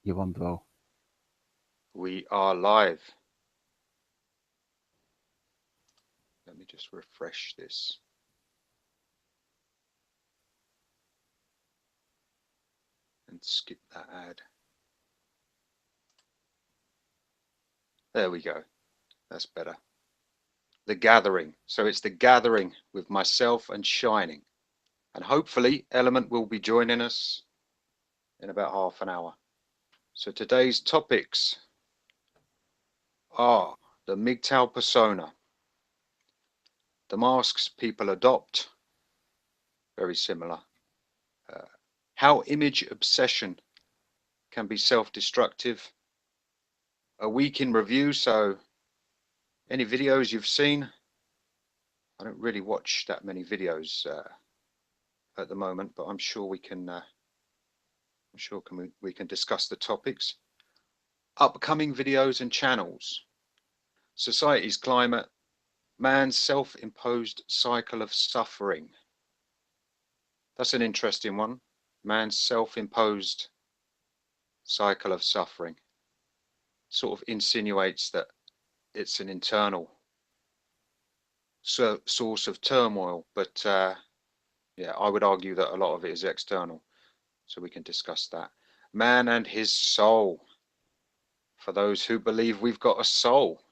You're on, bro. We are live. Let me just refresh this. And skip that ad. There we go. That's better. The gathering. So it's the gathering with myself and Shining. And hopefully Element will be joining us in about half an hour. So today's topics are the MGTOW persona, the masks people adopt, very similar, how image obsession can be self-destructive, a week in review. So any videos you've seen, I don't really watch that many videos at the moment, but I'm sure we can we can discuss the topics. Upcoming videos and channels, society's climate, man's self-imposed cycle of suffering. That's an interesting one. Man's self-imposed cycle of suffering sort of insinuates that it's an internal source of turmoil, but yeah, I would argue that a lot of it is external. So we can discuss that. Man and his soul. For those who believe we've got a soul,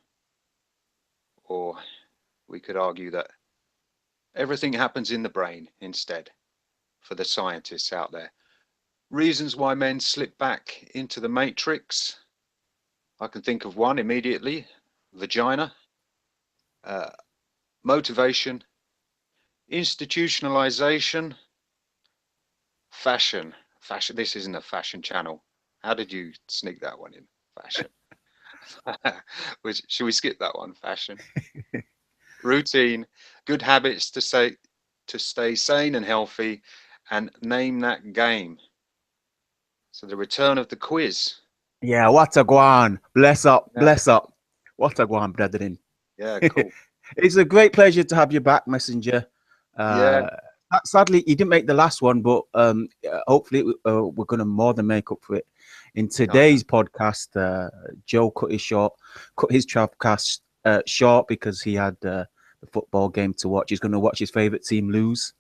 or we could argue that everything happens in the brain instead, for the scientists out there. Reasons why men slip back into the matrix. I can think of one immediately. Vagina. Motivation. Institutionalization. Fashion. Fashion. This isn't a fashion channel. How did you sneak that one in? Fashion. Should we skip that one? Fashion. Routine. Good habits to stay sane and healthy, and name that game. So the return of the quiz. Yeah, what a guan. Bless up, Yeah, bless up. What a guan, brethren. yeah, cool. It's a great pleasure to have you back, Messenger. Yeah, Uh, Sadly, you didn't make the last one, but hopefully we're going to more than make up for it. In I know. today's podcast, Joe cut his travcast short because he had the football game to watch. He's going to watch his favorite team lose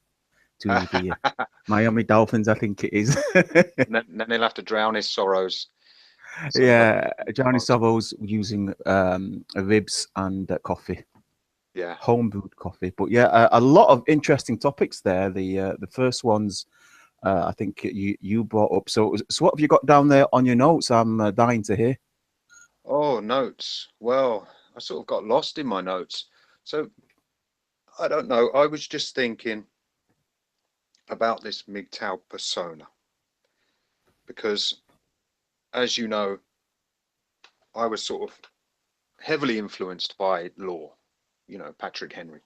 to the Miami Dolphins, I think it is. Then he'll have to drown his sorrows. So Yeah, hopefully, Johnny Savo's using ribs and coffee, yeah. home brewed coffee. But yeah, a lot of interesting topics there. The first ones I think you brought up. So what have you got down there on your notes? I'm dying to hear. Oh, notes. Well, I sort of got lost in my notes. So I don't know. I was just thinking about this MGTOW persona because, as you know, I was sort of heavily influenced by law, Patrick Henry.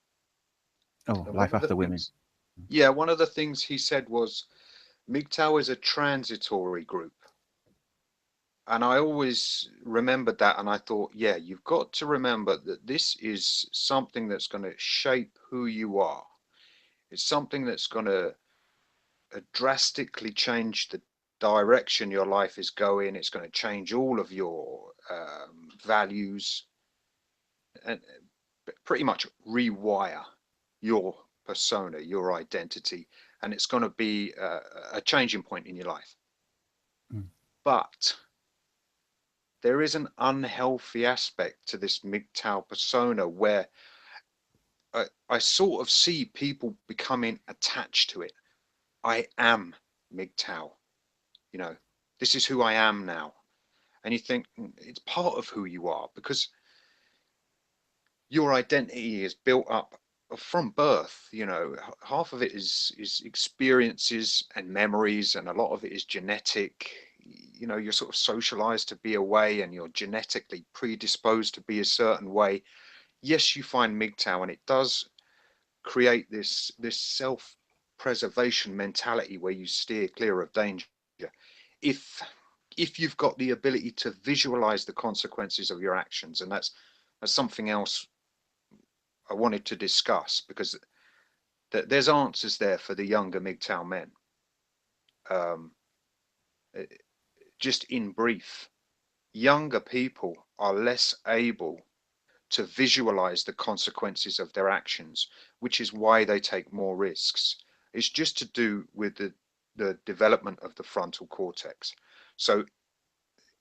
Oh, And one life of the after women. things, yeah, one of the things he said was MGTOW is a transitory group. And I always remembered that. And I thought, yeah, you've got to remember that this is something that's going to shape who you are. It's something that's going to drastically change the direction your life is going. It's going to change all of your values and pretty much rewire your persona, your identity, and it's going to be a changing point in your life. Mm. But there is an unhealthy aspect to this MGTOW persona where I sort of see people becoming attached to it. I am MGTOW, you know, this is who I am now. And you think it's part of who you are because your identity is built up from birth. Half of it is experiences and memories, and a lot of it is genetic. You're sort of socialized to be a way, and you're genetically predisposed to be a certain way. Yes, you find MGTOW, and it does create this self-preservation mentality where you steer clear of danger. If if you've got the ability to visualize the consequences of your actions, and that's something else I wanted to discuss because there's answers there for the younger MGTOW men. Um, just in brief, younger people are less able to visualize the consequences of their actions, which is why they take more risks. It's just to do with the development of the frontal cortex. So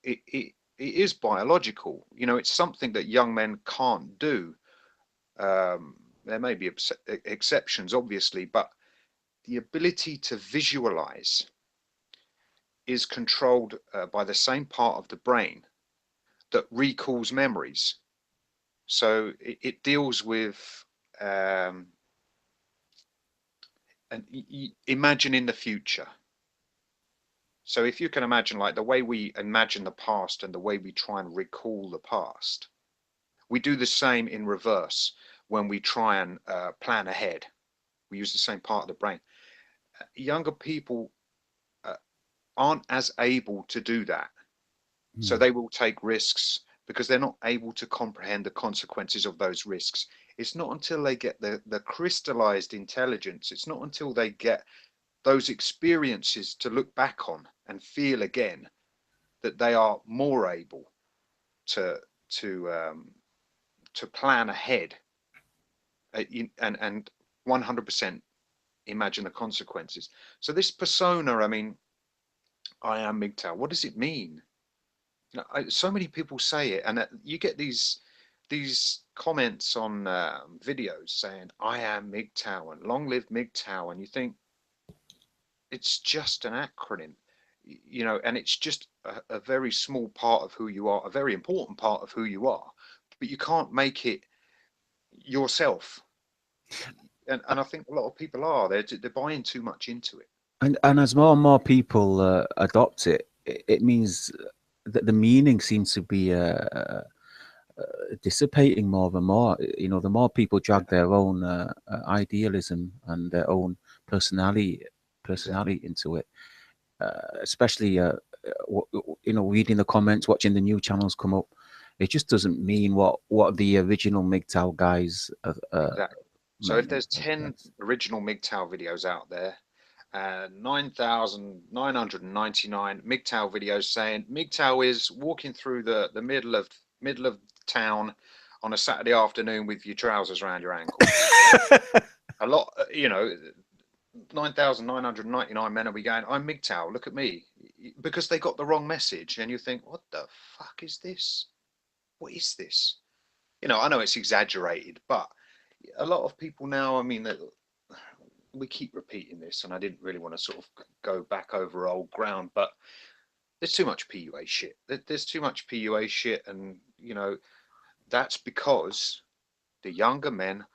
it is biological. It's something that young men can't do. There may be exceptions, obviously, but the ability to visualize is controlled by the same part of the brain that recalls memories. So it deals with and imagining the future. So if you can imagine, like the way we imagine the past and the way we try and recall the past, we do the same in reverse when we try and plan ahead. We use the same part of the brain. Younger people aren't as able to do that. So they will take risks because they're not able to comprehend the consequences of those risks. It's not until they get the crystallized intelligence, it's not until they get those experiences to look back on and feel again that they are more able to plan ahead and 100% imagine the consequences. So this persona, I mean, I am MGTOW. What does it mean? So many people say it, and you get these comments on videos saying I am MGTOW and long live MGTOW, and you think it's just an acronym, and it's just a very small part of who you are, a very important part of who you are, but you can't make it yourself. And I think a lot of people are, they're buying too much into it. And as more and more people adopt it, it means that the meaning seems to be dissipating more and more. The more people drag their own idealism and their own personality Exactly. into it, especially reading the comments, watching the new channels come up. It just doesn't mean what the original MGTOW guys Exactly. So if meant. there's 10 original MGTOW videos out there, 9,999 MGTOW videos saying MGTOW is walking through the middle of town on a Saturday afternoon with your trousers around your ankles. A lot, 9,999 men will be going, I'm MGTOW, look at me, because they got the wrong message, and you think, what the fuck is this? What is this? I know it's exaggerated, but a lot of people now, I mean, we keep repeating this, and I didn't really want to sort of go back over old ground, but there's too much PUA shit. There's too much PUA shit, and that's because the younger men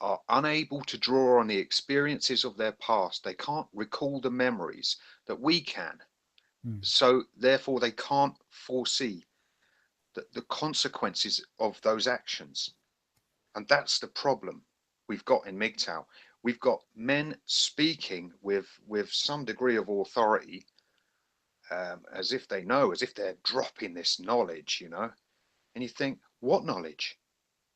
are unable to draw on the experiences of their past. They can't recall the memories that we can. So therefore, they can't foresee the consequences of those actions. And that's the problem we've got in MGTOW. We've got men speaking with some degree of authority, as if they know, as if they're dropping this knowledge, and you think, what knowledge?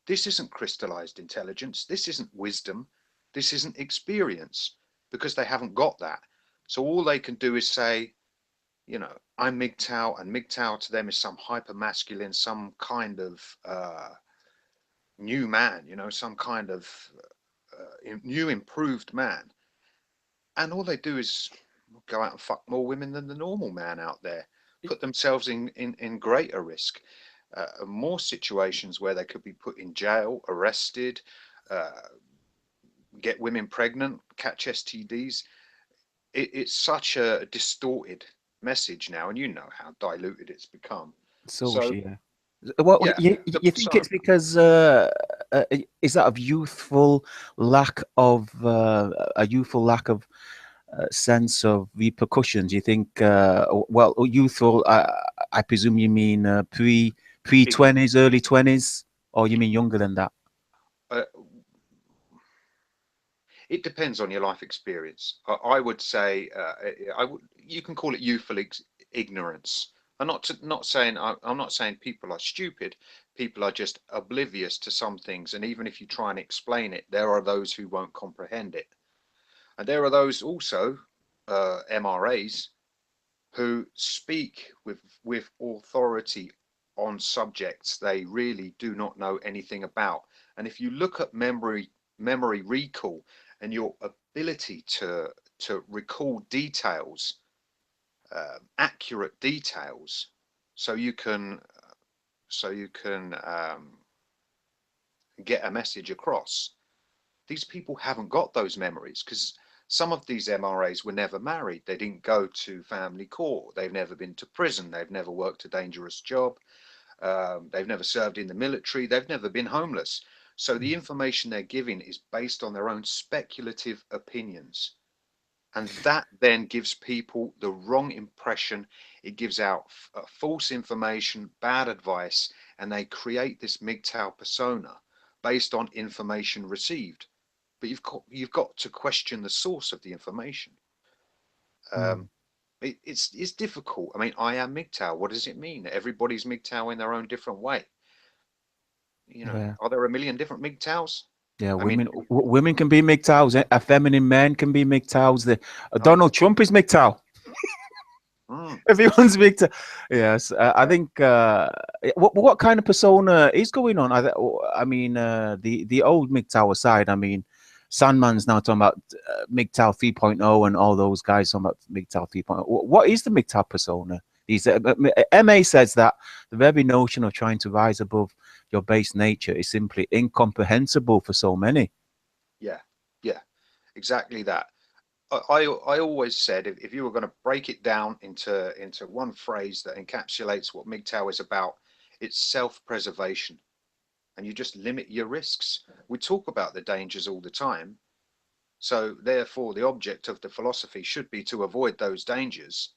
This isn't crystallized intelligence. This isn't wisdom. This isn't experience, because they haven't got that. So all they can do is say, I'm MGTOW, and MGTOW to them is some hyper masculine, some kind of new man, some kind of new improved man. And all they do is go out and fuck more women than the normal man out there, put themselves in greater risk, more situations where they could be put in jail, arrested, get women pregnant, catch STDs. It's such a distorted message now, and you know how diluted it's become. So Yeah. What yeah, you think it's because is that of a youthful lack of sense of repercussions? You think well, youthful? I presume you mean pre 20s, early 20s, or you mean younger than that? uh, it depends on your life experience. I would say you can call it youthful ignorance. I'm not saying people are stupid. People are just oblivious to some things, and even if you try and explain it, there are those who won't comprehend it, and there are those also, MRAs, who speak with authority on subjects they really do not know anything about. And if you look at memory recall and your ability to recall details, accurate details, so you can get a message across. These people haven't got those memories because some of these MRAs were never married. They didn't go to family court. They've never been to prison. They've never worked a dangerous job. They've never served in the military. They've never been homeless. So the information they're giving is based on their own speculative opinions. And that then gives people the wrong impression. It gives out false information, bad advice, and they create this MGTOW persona based on information received. But you've got to question the source of the information. Mm. It's difficult. I mean, I am MGTOW. What does it mean? Everybody's MGTOW in their own different way. Yeah. Are there a million different MGTOWs? Yeah, I mean, women can be MGTOWs. Effeminate men can be MGTOWs. oh, Donald Trump is MGTOW. mm, Everyone's MGTOW. Yes, I yeah, think. What kind of persona is going on? I mean, the old MGTOW aside, I mean, Sandman's now talking about MGTOW 3.0 and all those guys talking about MGTOW 3.0. What is the MGTOW persona? These MA says that the very notion of trying to rise above your base nature is simply incomprehensible for so many. yeah, yeah, exactly that. I always said if you were going to break it down into one phrase that encapsulates what MGTOW is about, it's self-preservation, and you just limit your risks. We talk about the dangers all the time, so therefore the object of the philosophy should be to avoid those dangers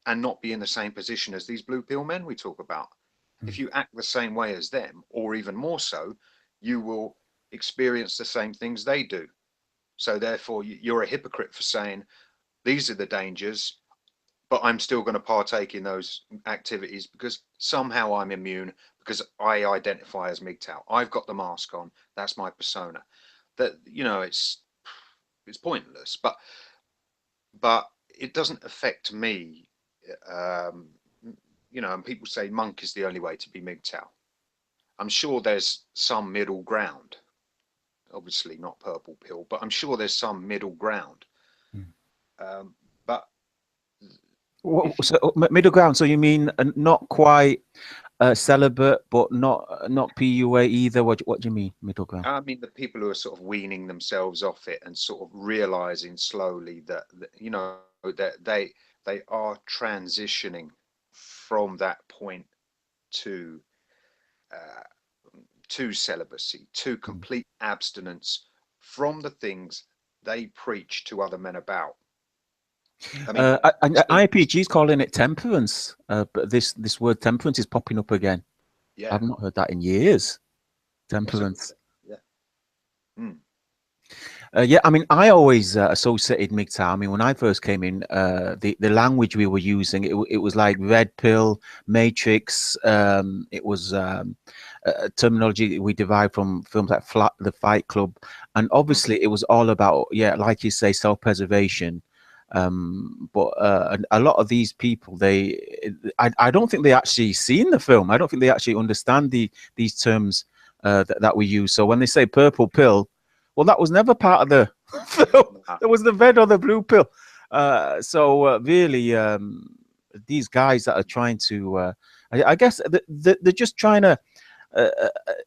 and not be in the same position as these blue pill men we talk about. If you act the same way as them, or even more so, you will experience the same things they do. So therefore, you're a hypocrite for saying these are the dangers, but I'm still going to partake in those activities because somehow I'm immune because I identify as MGTOW. I've got the mask on. That's my persona. That it's pointless, but it doesn't affect me. Um, and people say monk is the only way to be MGTOW. I'm sure there's some middle ground. Obviously not purple pill, but I'm sure there's some middle ground. Mm. But if you, So middle ground. So you mean not quite celibate, but not PUA either. What do you mean middle ground? I mean, the people who are sort of weaning themselves off it and sort of realizing slowly that they are transitioning from that point to uh, to celibacy, to Mm. complete abstinence from the things they preach to other men about. I mean, so IPG's calling it temperance, but this word temperance is popping up again. yeah, I've not heard that in years. yes, Temperance. yeah, mm, Yeah, I mean, I always associated MGTOW. I mean, when I first came in, the language we were using, it was like red pill, matrix. It was terminology we derived from films like The Fight Club, and mm, obviously it was all about, yeah, like you say, self-preservation. But a lot of these people, I don't think they actually seen the film. I don't think they actually understand these terms that we use. So when they say purple pill, well, that was never part of the film. nah, There was the red or the blue pill. So really, these guys that are trying to, I guess they're just trying to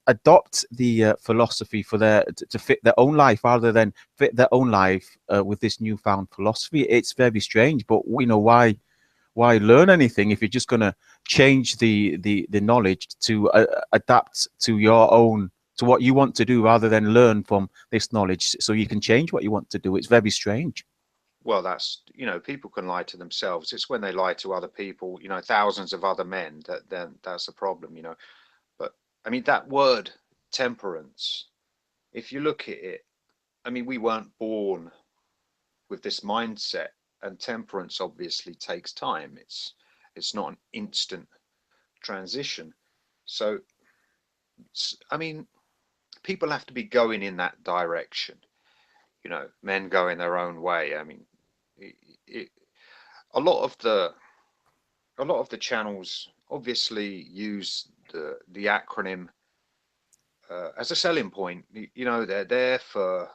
adopt the philosophy for to fit their own life rather than fit their own life with this newfound philosophy. It's very strange, but why learn anything if you're just going to change the knowledge to adapt to your own, to what you want to do, rather than learn from this knowledge so you can change what you want to do. It's very strange. well, that's people can lie to themselves. It's when they lie to other people, thousands of other men, that then that's a problem. But I mean, that word temperance, if you look at it, I mean, we weren't born with this mindset, and temperance obviously takes time. It's not an instant transition. So, I mean, people have to be going in that direction. Men going their own way. I mean, it, it, a lot of the a lot of the channels obviously use the acronym as a selling point. You know, they're there for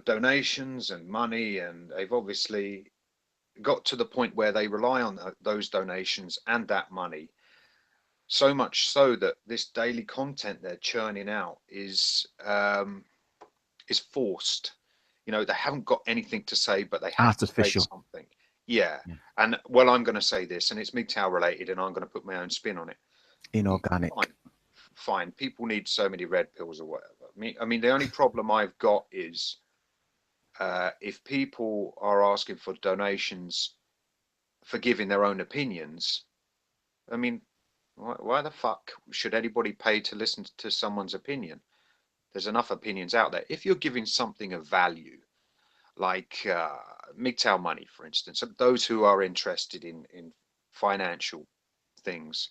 donations and money, and they've obviously got to the point where they rely on those donations and that money, so much so that this daily content they're churning out is forced. You know, they haven't got anything to say, but they have to say Artificial. something. Yeah. Yeah. And well, I'm going to say this, and it's MGTOW related, and I'm going to put my own spin on it. Inorganic. Fine, fine. People need so many red pills or whatever. I mean, the only problem I've got is if people are asking for donations for giving their own opinions. I mean, why the fuck should anybody pay to listen to someone's opinion? There's enough opinions out there. If you're giving something of value, like MGTOW money, for instance, those who are interested in financial things,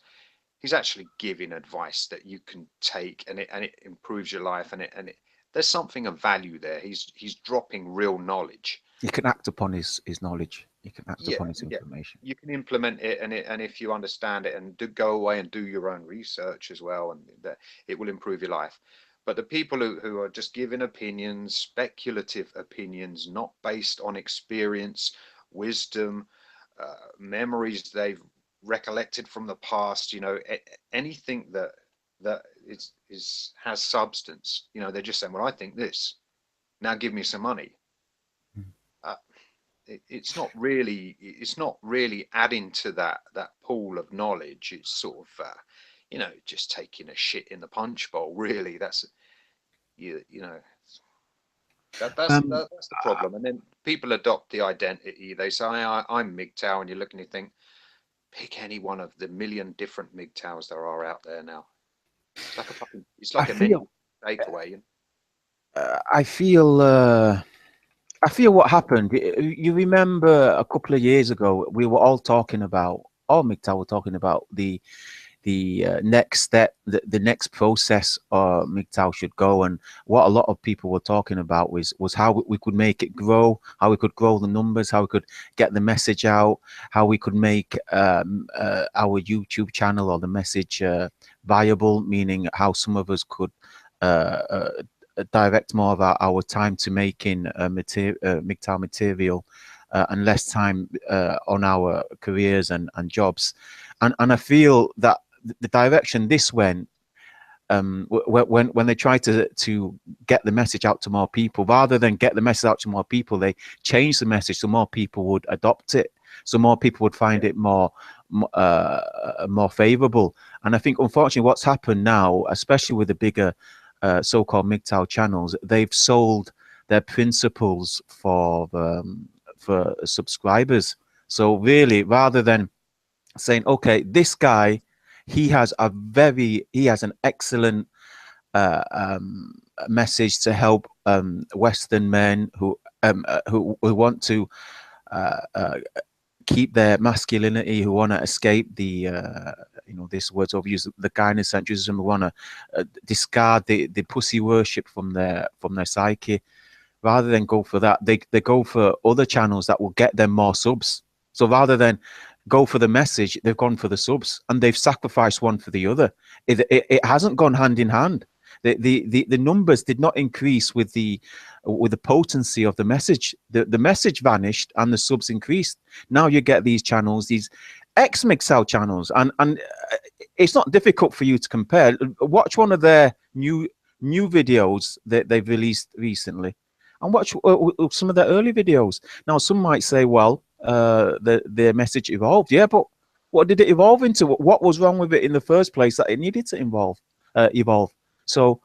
he's actually giving advice that you can take, and it improves your life, and it there's something of value there. He's dropping real knowledge. He can act upon his knowledge. He can act Yeah, upon his yeah. information. You can implement it, and if you understand it, and go away and do your own research as well, and that it will improve your life. But the people who are just giving opinions, speculative opinions, not based on experience, wisdom, memories they've recollected from the past, you know, anything that is has substance, you know, they're just saying, well, I think this. Now give me some money. Mm. Uh, it's not really adding to that pool of knowledge. It's sort of you know, just taking a shit in the punch bowl, really. That's you know, Um, that's the problem. And then people adopt the identity. They say I'm MGTOW, and you're looking, you think, pick any one of the million different MGTOWs there are out there now. It's like a fucking, it's I like a menu feel. takeaway. I feel. I feel what happened. You remember a couple of years ago, we were all talking about, all MGTOW were talking about the next step, the next process MGTOW should go, and what a lot of people were talking about was how we could make it grow, how we could grow the numbers, how we could get the message out, how we could make our YouTube channel or the message viable, meaning how some of us could. Uh, uh, Direct more of our time to making MGTOW material and less time on our careers and jobs. And I feel that the direction this went, when they try to get the message out to more people, rather than get the message out to more people, they change the message so more people would adopt it, so more people would find Yeah. it more favorable. And I think, unfortunately, what's happened now, especially with the bigger so-called MGTOW channels, they've sold their principles for subscribers. So really, rather than saying, okay, this guy, he has an excellent uh, um, message to help Western men who want to uh, uh, keep their masculinity, who want to escape the this word's overused, the gynocentrism, who want to discard the pussy worship from their psyche. Rather than go for that, they go for other channels that will get them more subs. So rather than go for the message, they've gone for the subs, and they've sacrificed one for the other. It hasn't gone hand in hand. The numbers did not increase with the potency of the message. The message vanished and the subs increased. Now you get these channels, these ex-MGTOW channels, and it's not difficult for you to compare. Watch one of their new videos that they've released recently, and watch some of their early videos. Now, some might say, well, the message evolved. Yeah, but what did it evolve into? What was wrong with it in the first place that it needed to evolve? So,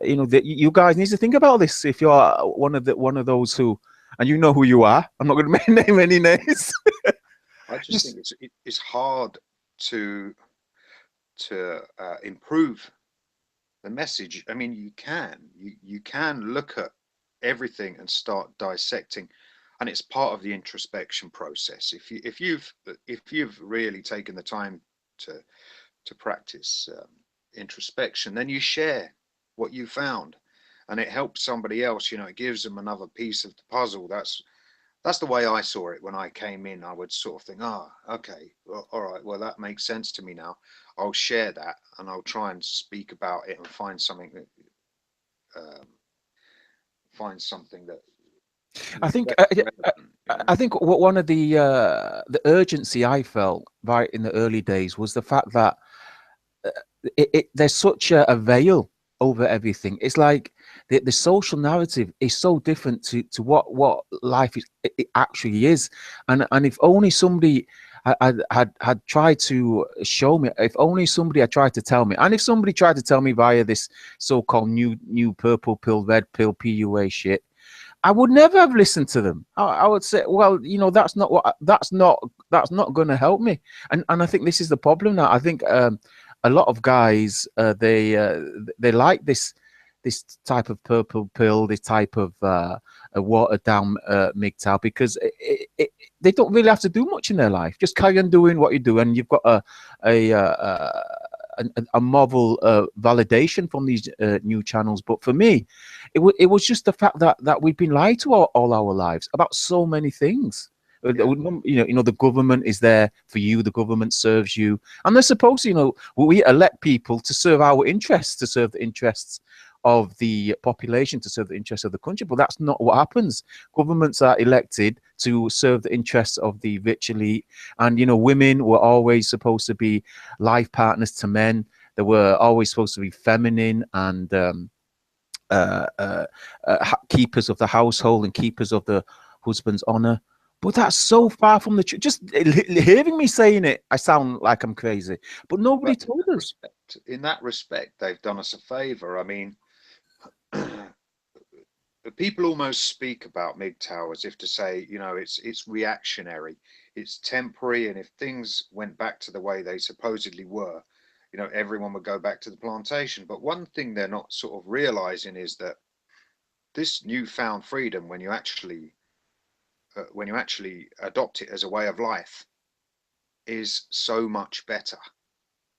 you guys need to think about this. If you're one of those who, and you know who you are, I'm not going to name any names. I just think it's hard to improve the message. I mean, you can look at everything and start dissecting, and it's part of the introspection process. If you've really taken the time to practice introspection, then you share what you found, and it helps somebody else. You know, it gives them another piece of the puzzle. That's the way I saw it when I came in. I would sort of think, ah, oh, okay, well, all right, well, that makes sense to me now. I'll share that and I'll try and speak about it and find something that um, that I is think relevant. You know, I think one of the urgency I felt right in the early days was the fact that there's such a veil over everything. It's like the social narrative is so different to what life is, it actually is. And if only somebody had tried to show me, if only somebody had tried to tell me, and if somebody tried to tell me via this so-called new purple pill, red pill, PUA shit, I would never have listened to them. I would say, well, that's not going to help me. And I think this is the problem now. I think a lot of guys they like this type of purple pill, this type of a watered down MGTOW, because they don't really have to do much in their life. Just carry on doing what you do, and you've got a novel validation from these new channels. But for me, it was just the fact that we've been lied to all our lives about so many things. yeah, The government is there for you. The government serves you, and they're supposed to, we elect people to serve our interests, to serve the interests of the population, to serve the interests of the country. But that's not what happens. Governments are elected to serve the interests of the rich elite, and women were always supposed to be life partners to men. They were always supposed to be feminine and keepers of the household and keepers of the husband's honor. But that's so far from the truth. Just hearing me saying it, I sound like I'm crazy. But nobody but told us. in that respect, they've done us a favor. I mean, people almost speak about MGTOW as if to say, it's reactionary, it's temporary, and if things went back to the way they supposedly were, everyone would go back to the plantation. But one thing they're not sort of realizing is that this newfound freedom, when you actually adopt it as a way of life, is so much better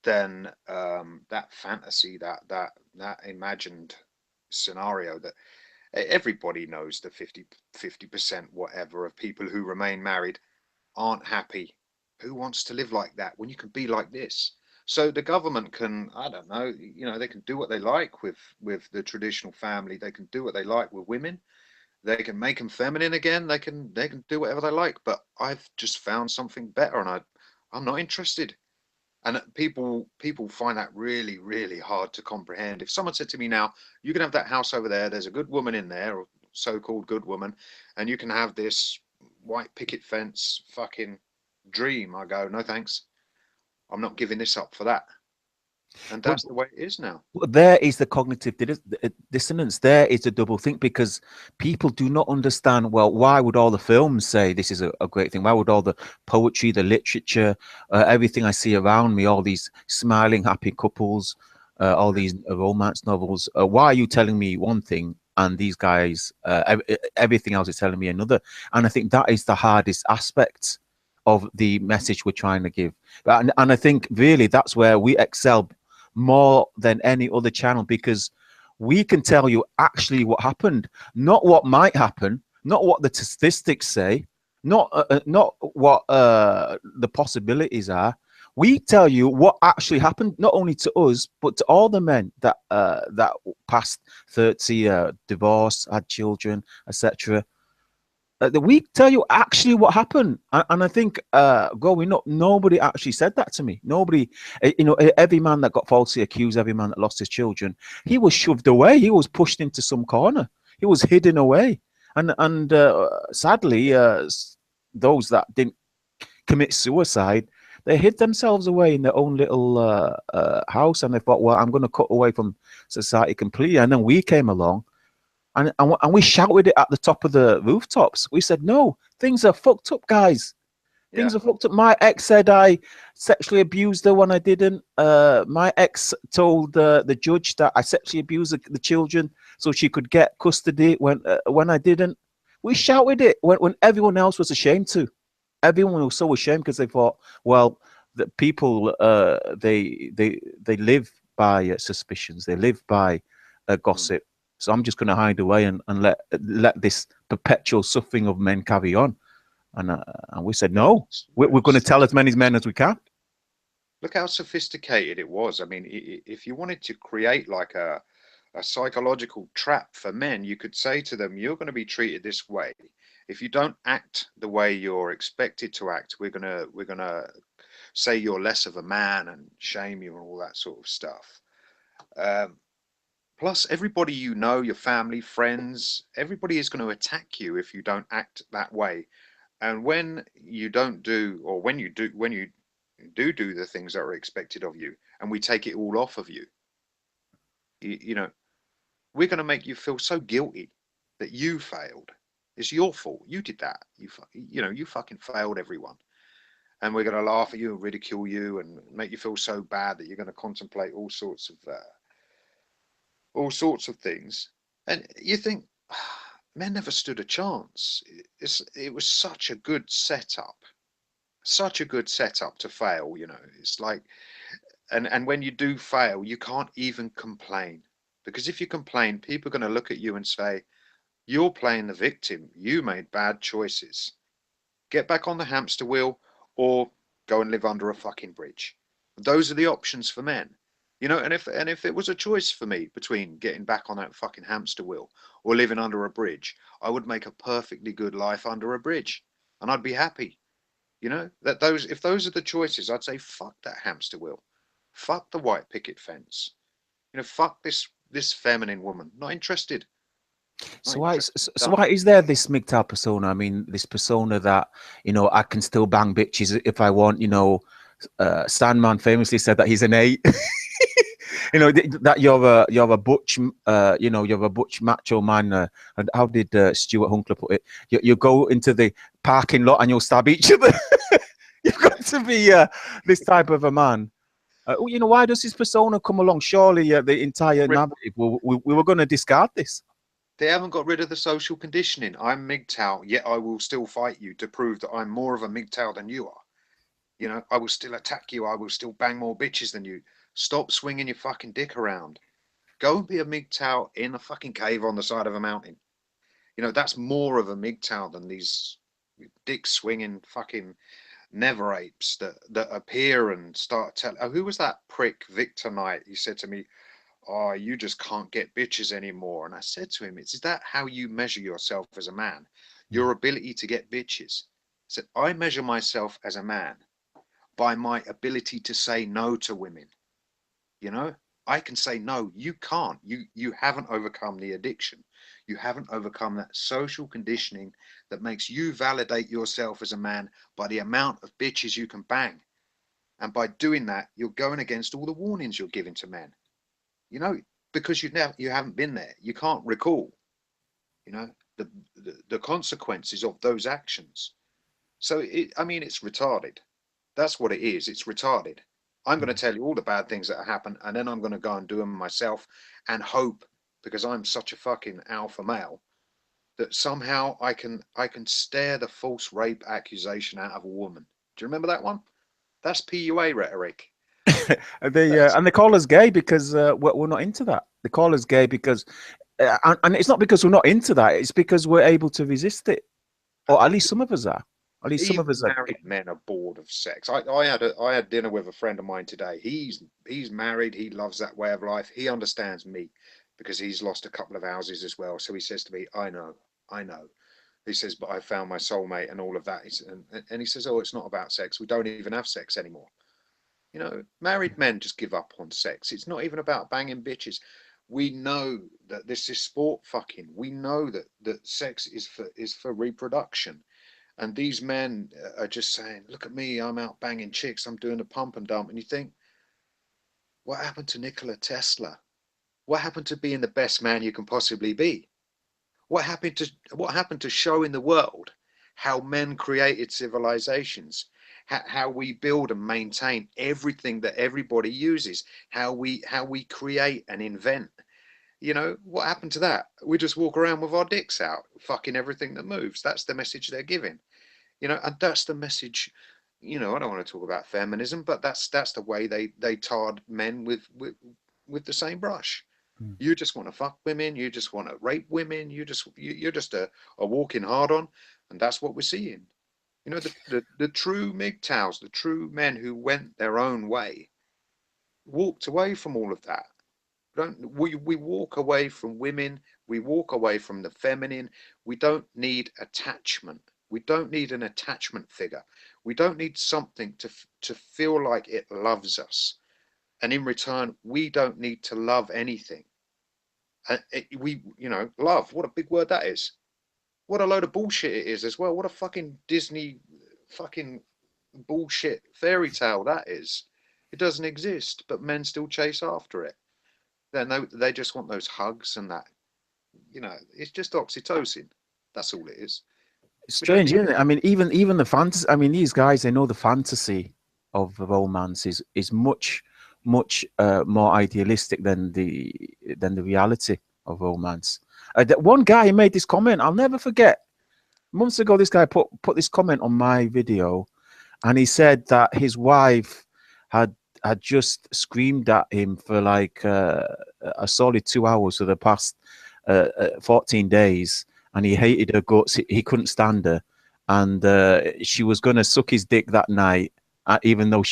than that fantasy, that imagined scenario that everybody knows. The 50% whatever of people who remain married aren't happy. Who wants to live like that when you can be like this? So the government can, I don't know, they can do what they like with the traditional family. They can do what they like with women. They can make them feminine again. They can do whatever they like. But I've just found something better, and I'm not interested. And people find that really, really hard to comprehend. If someone said to me now, you can have that house over there, there's a good woman in there, or so-called good woman, and you can have this white picket fence fucking dream, I go, no thanks. I'm not giving this up for that. And But that's the way it is now. there is the cognitive dissonance. There is a double think, because people do not understand. Well, why would all the films say this is a great thing? Why would all the poetry, the literature, everything I see around me, all these smiling, happy couples, all these romance novels? Why are you telling me one thing and these guys, everything else is telling me another? And I think that is the hardest aspect of the message we're trying to give. And I think really that's where we excel more than any other channel, because we can tell you actually what happened, not what might happen, not what the statistics say, not what the possibilities are. We tell you what actually happened, not only to us but to all the men that passed 30, divorced, had children, etc. We tell you actually what happened, and I think growing up, nobody actually said that to me. Nobody, every man that got falsely accused, every man that lost his children, he was shoved away. He was pushed into some corner. He was hidden away, and sadly, those that didn't commit suicide, they hid themselves away in their own little house, and they thought, well, I'm going to cut away from society completely. And then we came along. And we shouted it at the top of the rooftops. We said, no, things are fucked up, guys. Yeah. Things are fucked up. My ex said I sexually abused her when I didn't. My ex told the judge that I sexually abused the children so she could get custody when I didn't. We shouted it when everyone else was ashamed to. Everyone was so ashamed because they thought, well, the people they live by suspicions. They live by gossip. So I'm just going to hide away and let this perpetual suffering of men carry on. And we said, no, we're going to tell as many men as we can. Look how sophisticated it was. I mean, if you wanted to create like a psychological trap for men, you could say to them, you're going to be treated this way. If you don't act the way you're expected to act, we're gonna say you're less of a man and shame you and all that sort of stuff. Plus, everybody you know, your family, friends, everybody is going to attack you if you don't act that way. And when you don't do, or when you do the things that are expected of you, and we take it all off of you, you know, we're going to make you feel so guilty that you failed. It's your fault. You did that. You fucking failed everyone. And we're going to laugh at you and ridicule you and make you feel so bad that you're going to contemplate all sorts of things. And you think, men never stood a chance. It was such a good setup, to fail. It's like, and when you do fail, you can't even complain, because if you complain, people are going to look at you and say, you're playing the victim. You made bad choices. Get back on the hamster wheel, or go and live under a fucking bridge. Those are the options for men. And if it was a choice for me between getting back on that fucking hamster wheel or living under a bridge, I would make a perfectly good life under a bridge, and I'd be happy. If those are the choices, I'd say fuck that hamster wheel, fuck the white picket fence, fuck this feminine woman. Not interested. So why is there this MGTOW persona? I mean, this persona that, I can still bang bitches if I want. Sandman famously said that he's an 8. That you're a butch, you're a butch macho man. And how did Stuart Hunkler put it? You go into the parking lot and you'll stab each other. You've got to be this type of a man. Why does this persona come along? Surely the entire narrative, we were going to discard this. They haven't got rid of the social conditioning. I'm MGTOW, yet I will still fight you to prove that I'm more of a MGTOW than you are. I will still attack you. I will still bang more bitches than you. Stop swinging your fucking dick around. Go and be a MGTOW in a fucking cave on the side of a mountain. That's more of a MGTOW than these dick swinging fucking never apes that appear and start telling. Oh, who was that prick, Victor Knight? He said to me, oh, you just can't get bitches anymore. And I said to him, is that how you measure yourself as a man? Your ability to get bitches? I said, I measure myself as a man by my ability to say no to women. I can say no, you can't. You haven't overcome the addiction. You haven't overcome that social conditioning that makes you validate yourself as a man by the amount of bitches you can bang. And by doing that, you're going against all the warnings you're giving to men. Because you haven't been there. You can't recall, the consequences of those actions. So it's retarded. That's what it is. It's retarded. I'm going to tell you all the bad things that happen, and then I'm going to go and do them myself and hope, because I'm such a fucking alpha male, that somehow I can stare the false rape accusation out of a woman. Do you remember that one? That's PUA rhetoric. And they call us gay because we're not into that. They call us gay because, and it's not because we're not into that. It's because we're able to resist it, or at least some of us are. At least some of us are. Married men are bored of sex. I had dinner with a friend of mine today. He's married. He loves that way of life. He understands me because he's lost a couple of houses as well. So he says to me, I know. He says, but I found my soulmate and all of that. And he says, oh, it's not about sex. We don't even have sex anymore. Married men just give up on sex. It's not even about banging bitches. We know that this is sport fucking. We know that sex is for reproduction. And these men are just saying, look at me, I'm out banging chicks, I'm doing a pump and dump. And you think, what happened to Nikola Tesla? What happened to being the best man you can possibly be? What happened to showing the world how men created civilizations, how we build and maintain everything that everybody uses, how we create and invent? What happened to that? We just walk around with our dicks out, fucking everything that moves. That's the message they're giving. And that's the message. I don't want to talk about feminism, but that's the way they tarred men with the same brush. Mm. You just want to fuck women. You just want to rape women. You're just a walking hard on, and that's what we're seeing. You know, the true MGTOWs, the true men who went their own way, walked away from all of that. We walk away from women. We walk away from the feminine. We don't need attachment. We don't need an attachment figure. We don't need something to feel like it loves us. And in return, we don't need to love anything. Love, what a big word that is. What a load of bullshit it is as well. What a fucking Disney fucking bullshit fairy tale that is. It doesn't exist, but men still chase after it. They just want those hugs and that. It's just oxytocin. That's all it is. It's We don't strange, need isn't it? I mean, even the fantasy. I mean, these guys, they know the fantasy of romance is much more idealistic than the reality of romance. One guy made this comment. I'll never forget. Months ago, this guy put this comment on my video, and he said that his wife had had just screamed at him for like a solid 2 hours for the past 14 days, and he hated her guts. He couldn't stand her, and she was going to suck his dick that night, even though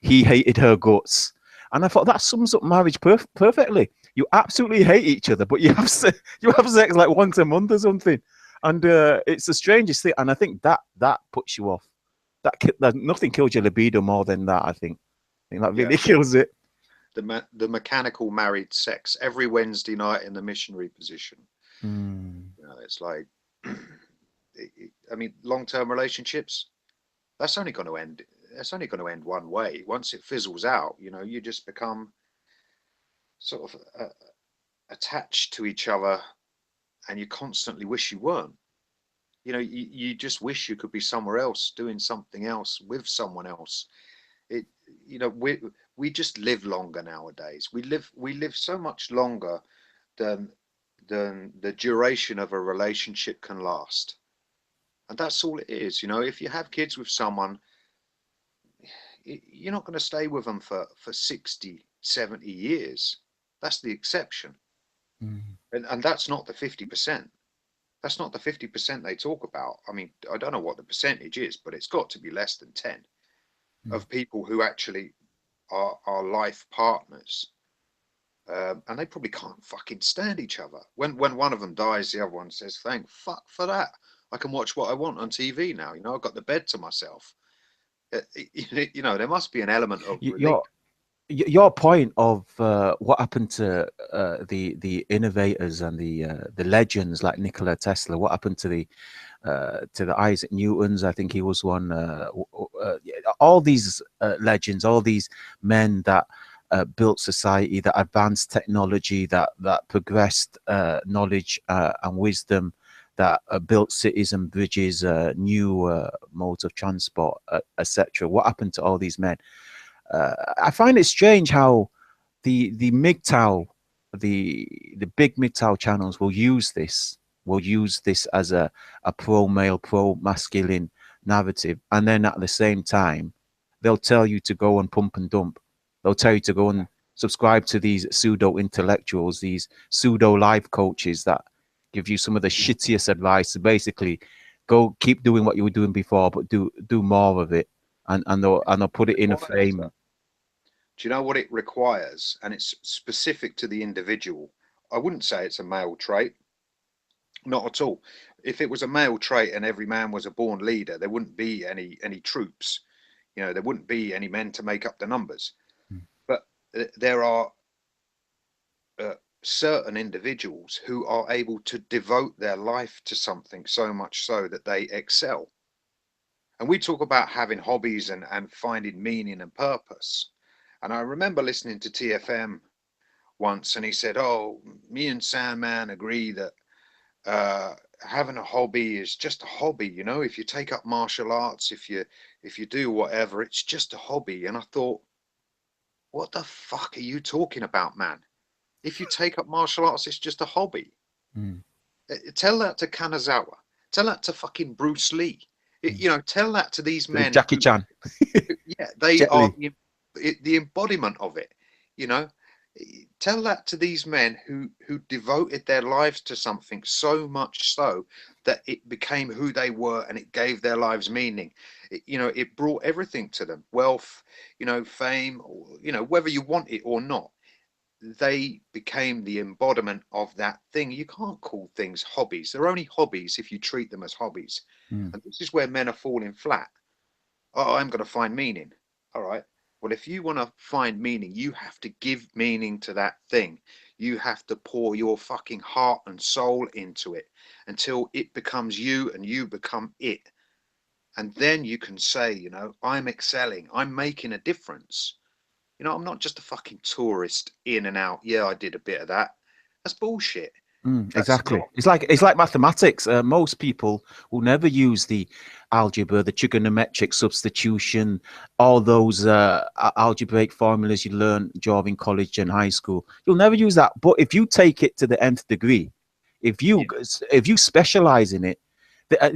he hated her guts. And I thought that sums up marriage perfectly. You absolutely hate each other, but you have sex like once a month or something, and it's the strangest thing. And I think that puts you off. That nothing kills your libido more than that. I think that Yeah. really kills it. The mechanical married sex every Wednesday night in the missionary position. Mm. It's like, I mean, long-term relationships. That's only going to end. That's only going to end one way. Once it fizzles out, you just become sort of attached to each other, and you constantly wish you weren't. You just wish you could be somewhere else, doing something else with someone else. It, we just live longer nowadays. We live so much longer than the duration of a relationship can last. And that's all it is. If you have kids with someone, you're not going to stay with them for 60, 70 years. That's the exception. Mm. And that's not the 50%. That's not the 50% they talk about. I mean, I don't know what the percentage is, but it's got to be less than 10 of people who actually are life partners. And they probably can't fucking stand each other. When one of them dies, the other one says, "Thank fuck for that. I can watch what I want on TV now. I've got the bed to myself." There must be an element of relief. Your point of what happened to the innovators and the legends like Nikola Tesla. What happened to the Isaac Newtons? I think he was one. All these legends, all these men that built society, that advanced technology, that progressed knowledge and wisdom, that built cities and bridges, new modes of transport, etc. What happened to all these men? I find it strange how the MGTOW, the big MGTOW channels will use this as a pro male, pro masculine narrative, and then at the same time they'll tell you to go and pump and dump. They'll tell you to go and subscribe to these pseudo intellectuals, these pseudo life coaches that give you some of the shittiest advice to basically go keep doing what you were doing before, but do more of it, and they'll put it in a frame. Do you know what it requires? And it's specific to the individual. I wouldn't say it's a male trait. Not at all. If it was a male trait and every man was a born leader, there wouldn't be any troops. There wouldn't be any men to make up the numbers. But there are certain individuals who are able to devote their life to something so much so that they excel. And we talk about having hobbies and finding meaning and purpose. And I remember listening to TFM once, and he said, "Oh, me and Sandman agree that having a hobby is just a hobby. If you take up martial arts, if you do whatever, it's just a hobby." And I thought, what the fuck are you talking about, man? If you take up martial arts, it's just a hobby. Mm. Tell that to Kanazawa. Tell that to fucking Bruce Lee. Tell that to these men. Jackie Chan. Yeah, they Jet are Li. the embodiment of it. Tell that to these men who devoted their lives to something so much so that it became who they were, and it gave their lives meaning. It brought everything to them: wealth, fame, or, whether you want it or not. They became the embodiment of that thing. You can't call things hobbies. They're only hobbies if you treat them as hobbies. Mm. And this is where men are falling flat. Oh, I'm going to find meaning. All right. Well, if you want to find meaning, you have to give meaning to that thing. You have to pour your fucking heart and soul into it until it becomes you and you become it. And then you can say, I'm excelling. I'm making a difference. I'm not just a fucking tourist in and out. Yeah, I did a bit of that. That's bullshit. That's Exactly. not. It's like mathematics. Most people will never use the algebra, the trigonometric substitution, all those algebraic formulas you learn during college and high school. You'll never use that. But if you take it to the nth degree, if you Yeah. if you specialize in it,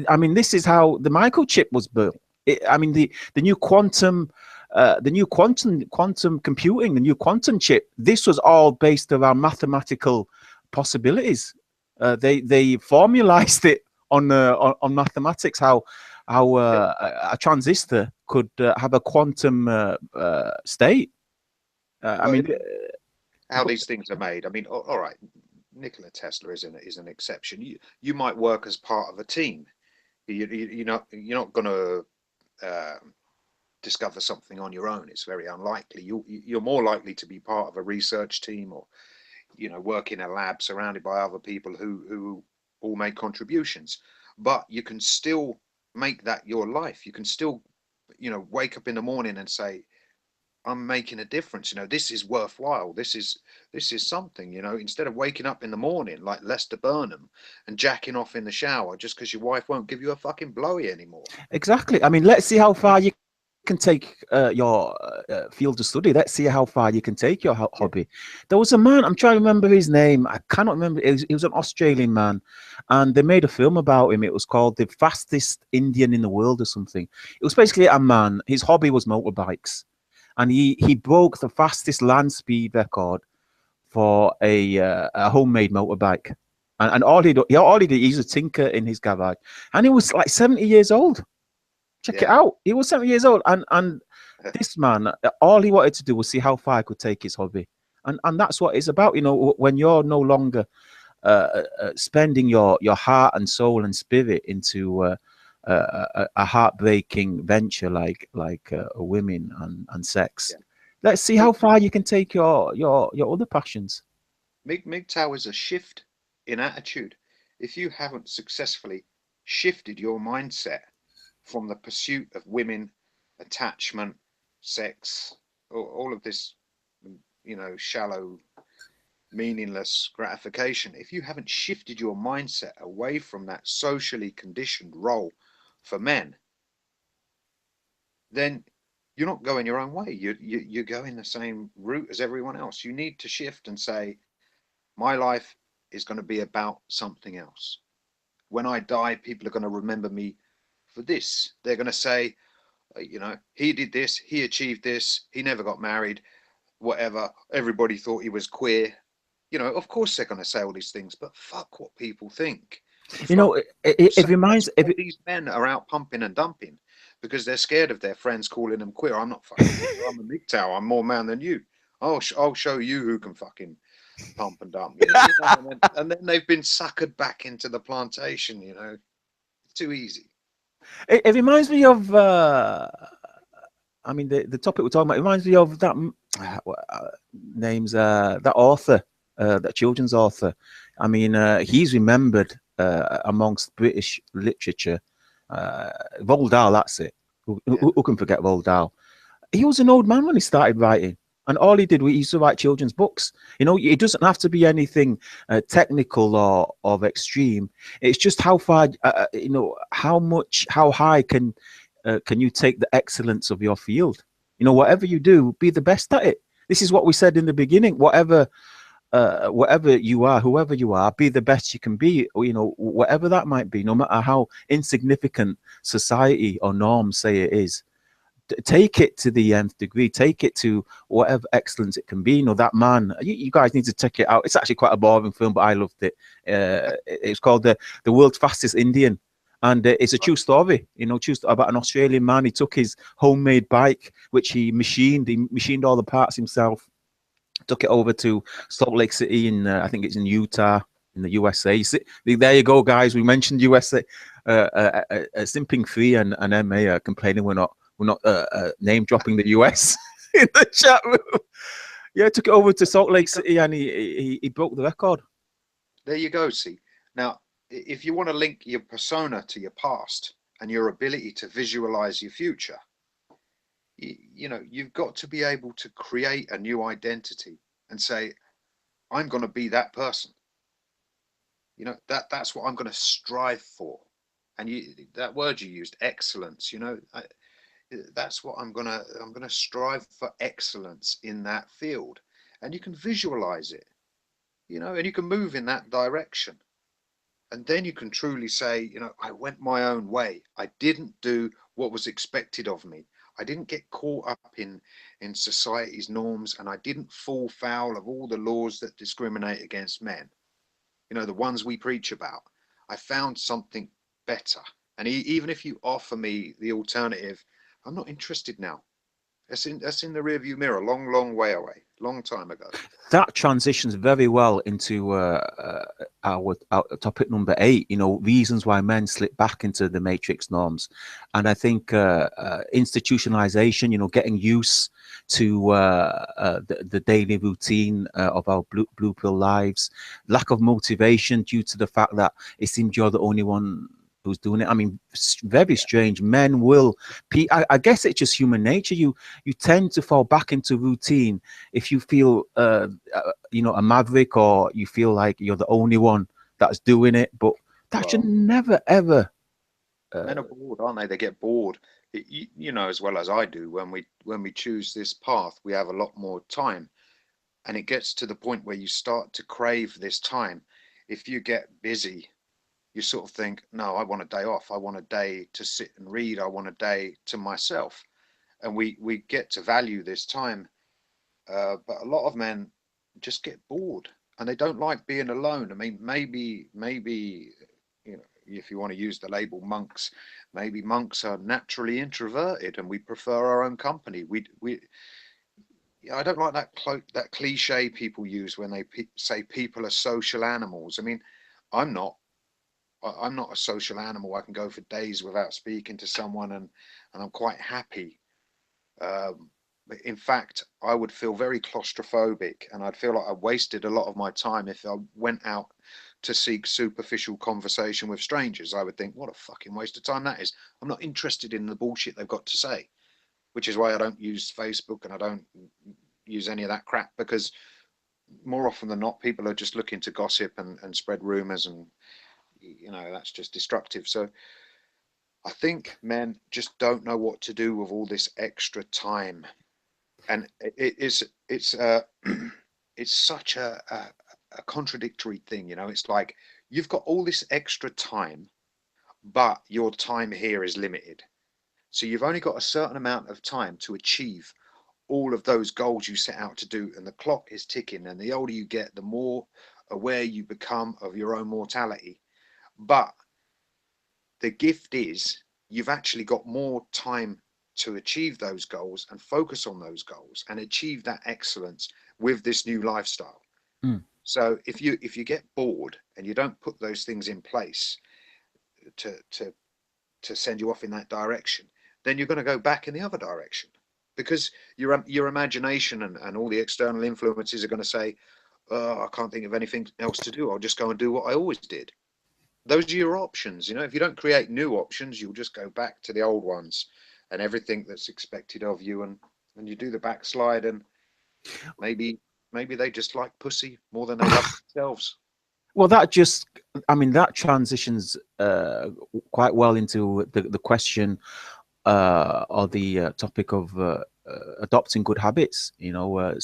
I mean, this is how the microchip was built. I mean, the new quantum. The new quantum computing, the new quantum chip. This was all based around mathematical possibilities. They formalized it on mathematics. How a transistor could have a quantum state. I Well, mean, how these things are made. I mean, all right, Nikola Tesla is an exception. You might work as part of a team. You're not going to discover something on your own. It's very unlikely. You're more likely to be part of a research team, or work in a lab surrounded by other people who all make contributions. But you can still make that your life. You can still wake up in the morning and say, I'm making a difference. This is worthwhile. This is something. Instead of waking up in the morning like Lester Burnham and jacking off in the shower just because your wife won't give you a fucking blowy anymore. exactly. I mean, let's see how far you can take your field of study. Let's see how far you can take your Yeah. hobby. There was a man, I'm trying to remember his name. I cannot remember. He was an Australian man, and they made a film about him. It was called The Fastest Indian in the World or something. It was basically a man. His hobby was motorbikes, and he broke the fastest land speed record for a homemade motorbike. And all he did, he's a tinker in his garage, and he was like 70 years old. Check it Yeah. out. He was 70 years old, and this man, all he wanted to do was see how far he could take his hobby, and that's what it's about. When you're no longer spending your heart and soul and spirit into a heartbreaking venture like women and sex. Yeah. Let's see how far you can take your other passions. MGTOW is a shift in attitude. If you haven't successfully shifted your mindset from the pursuit of women, attachment, sex, all of this, shallow, meaningless gratification, if you haven't shifted your mindset away from that socially conditioned role for men, then you're not going your own way. You're going the same route as everyone else. You need to shift and say, my life is going to be about something else. When I die, people are going to remember me for this. They're going to say, he did this, he achieved this, he never got married, whatever. Everybody thought he was queer. Of course they're going to say all these things, but fuck what people think. And You fuck know, say. it That's reminds. why these men are out pumping and dumping, because they're scared of their friends calling them queer. I'm not fucking queer. I'm a MGTOW. I'm more man than you. I'll show you who can fucking pump and dump. And then they've been suckered back into the plantation. It's too easy. It reminds me of. I mean, the topic we're talking about. It reminds me of that names that author, that children's author. I mean, he's remembered amongst British literature. Roald Dahl, that's it. Who can forget Roald Dahl? He was an old man when he started writing, and all he did was he used to write children's books. It doesn't have to be anything technical or of extreme. It's just how far, how high can you take the excellence of your field? Whatever you do, be the best at it. This is what we said in the beginning. Whatever you are, whoever you are, be the best you can be. Whatever that might be, no matter how insignificant society or norms say it is. take it to the nth degree, take it to whatever excellence it can be. You know, that man, you guys need to check it out. It's actually quite a boring film, but I loved it. It's called the World's Fastest Indian. And it's a true story, you know, about an Australian man. He took his homemade bike, which he machined all the parts himself, took it over to Salt Lake City in, I think it's in Utah, in the USA. There you go, guys. We mentioned USA. Simping Free and MA are complaining we're not name dropping the US in the chat room. Yeah, took it over to Salt Lake City and he broke the record. There you go. See, now if you want to link your persona to your past and your ability to visualize your future, you know, you've got to be able to create a new identity and say, I'm going to be that person. You know, that's what I'm going to strive for. And that word you used, excellence, you know, that's what I'm going to strive for, excellence in that field. And you can visualize it, you know, and you can move in that direction. And then you can truly say, you know, I went my own way. I didn't do what was expected of me. I didn't get caught up in society's norms, and I didn't fall foul of all the laws that discriminate against men. You know, the ones we preach about. I found something better. And even if you offer me the alternative, I'm not interested now. That's in the rearview mirror, long way away, long time ago. That transitions very well into our topic number 8. You know, reasons why men slip back into the matrix norms, and I think institutionalization. You know, getting used to the daily routine of our blue pill lives, lack of motivation due to the fact that it seems you're the only one who's doing it. I mean, very strange. Men will, I guess it's just human nature. You tend to fall back into routine if you feel, you know, a maverick, or you feel like you're the only one that's doing it. But that should never, ever. Men are bored, aren't they? They get bored. You know as well as I do, when we choose this path, we have a lot more time. And it gets to the point where you start to crave this time. If you get busy, you sort of think, no, I want a day off. I want a day to sit and read. I want a day to myself. And we get to value this time. But a lot of men just get bored and they don't like being alone. I mean, maybe, you know, if you want to use the label monks, maybe monks are naturally introverted and we prefer our own company. I don't like that cliche people use when they say people are social animals. I mean, I'm not a social animal. I can go for days without speaking to someone and I'm quite happy. In fact, I would feel very claustrophobic and I'd feel like I wasted a lot of my time if I went out to seek superficial conversation with strangers. I would think, what a fucking waste of time that is. I'm not interested in the bullshit they've got to say, which is why I don't use Facebook and I don't use any of that crap, because more often than not, people are just looking to gossip and spread rumors, and you know, that's just destructive. So I think men just don't know what to do with all this extra time. And it's such a contradictory thing, you know. It's like you've got all this extra time, but your time here is limited. So you've only got a certain amount of time to achieve all of those goals you set out to do, and the clock is ticking. And the older you get, the more aware you become of your own mortality. But the gift is you've actually got more time to achieve those goals and focus on those goals and achieve that excellence with this new lifestyle. So if you get bored and you don't put those things in place to send you off in that direction, then you're going to go back in the other direction, because your imagination and all the external influences are going to say, oh, I can't think of anything else to do. I'll just go and do what I always did. Those are your options. You know, if you don't create new options, you'll just go back to the old ones and everything that's expected of you, and you do the backslide, and maybe they just like pussy more than they love themselves. Well, I mean, that transitions quite well into the question or the topic of adopting good habits. You know,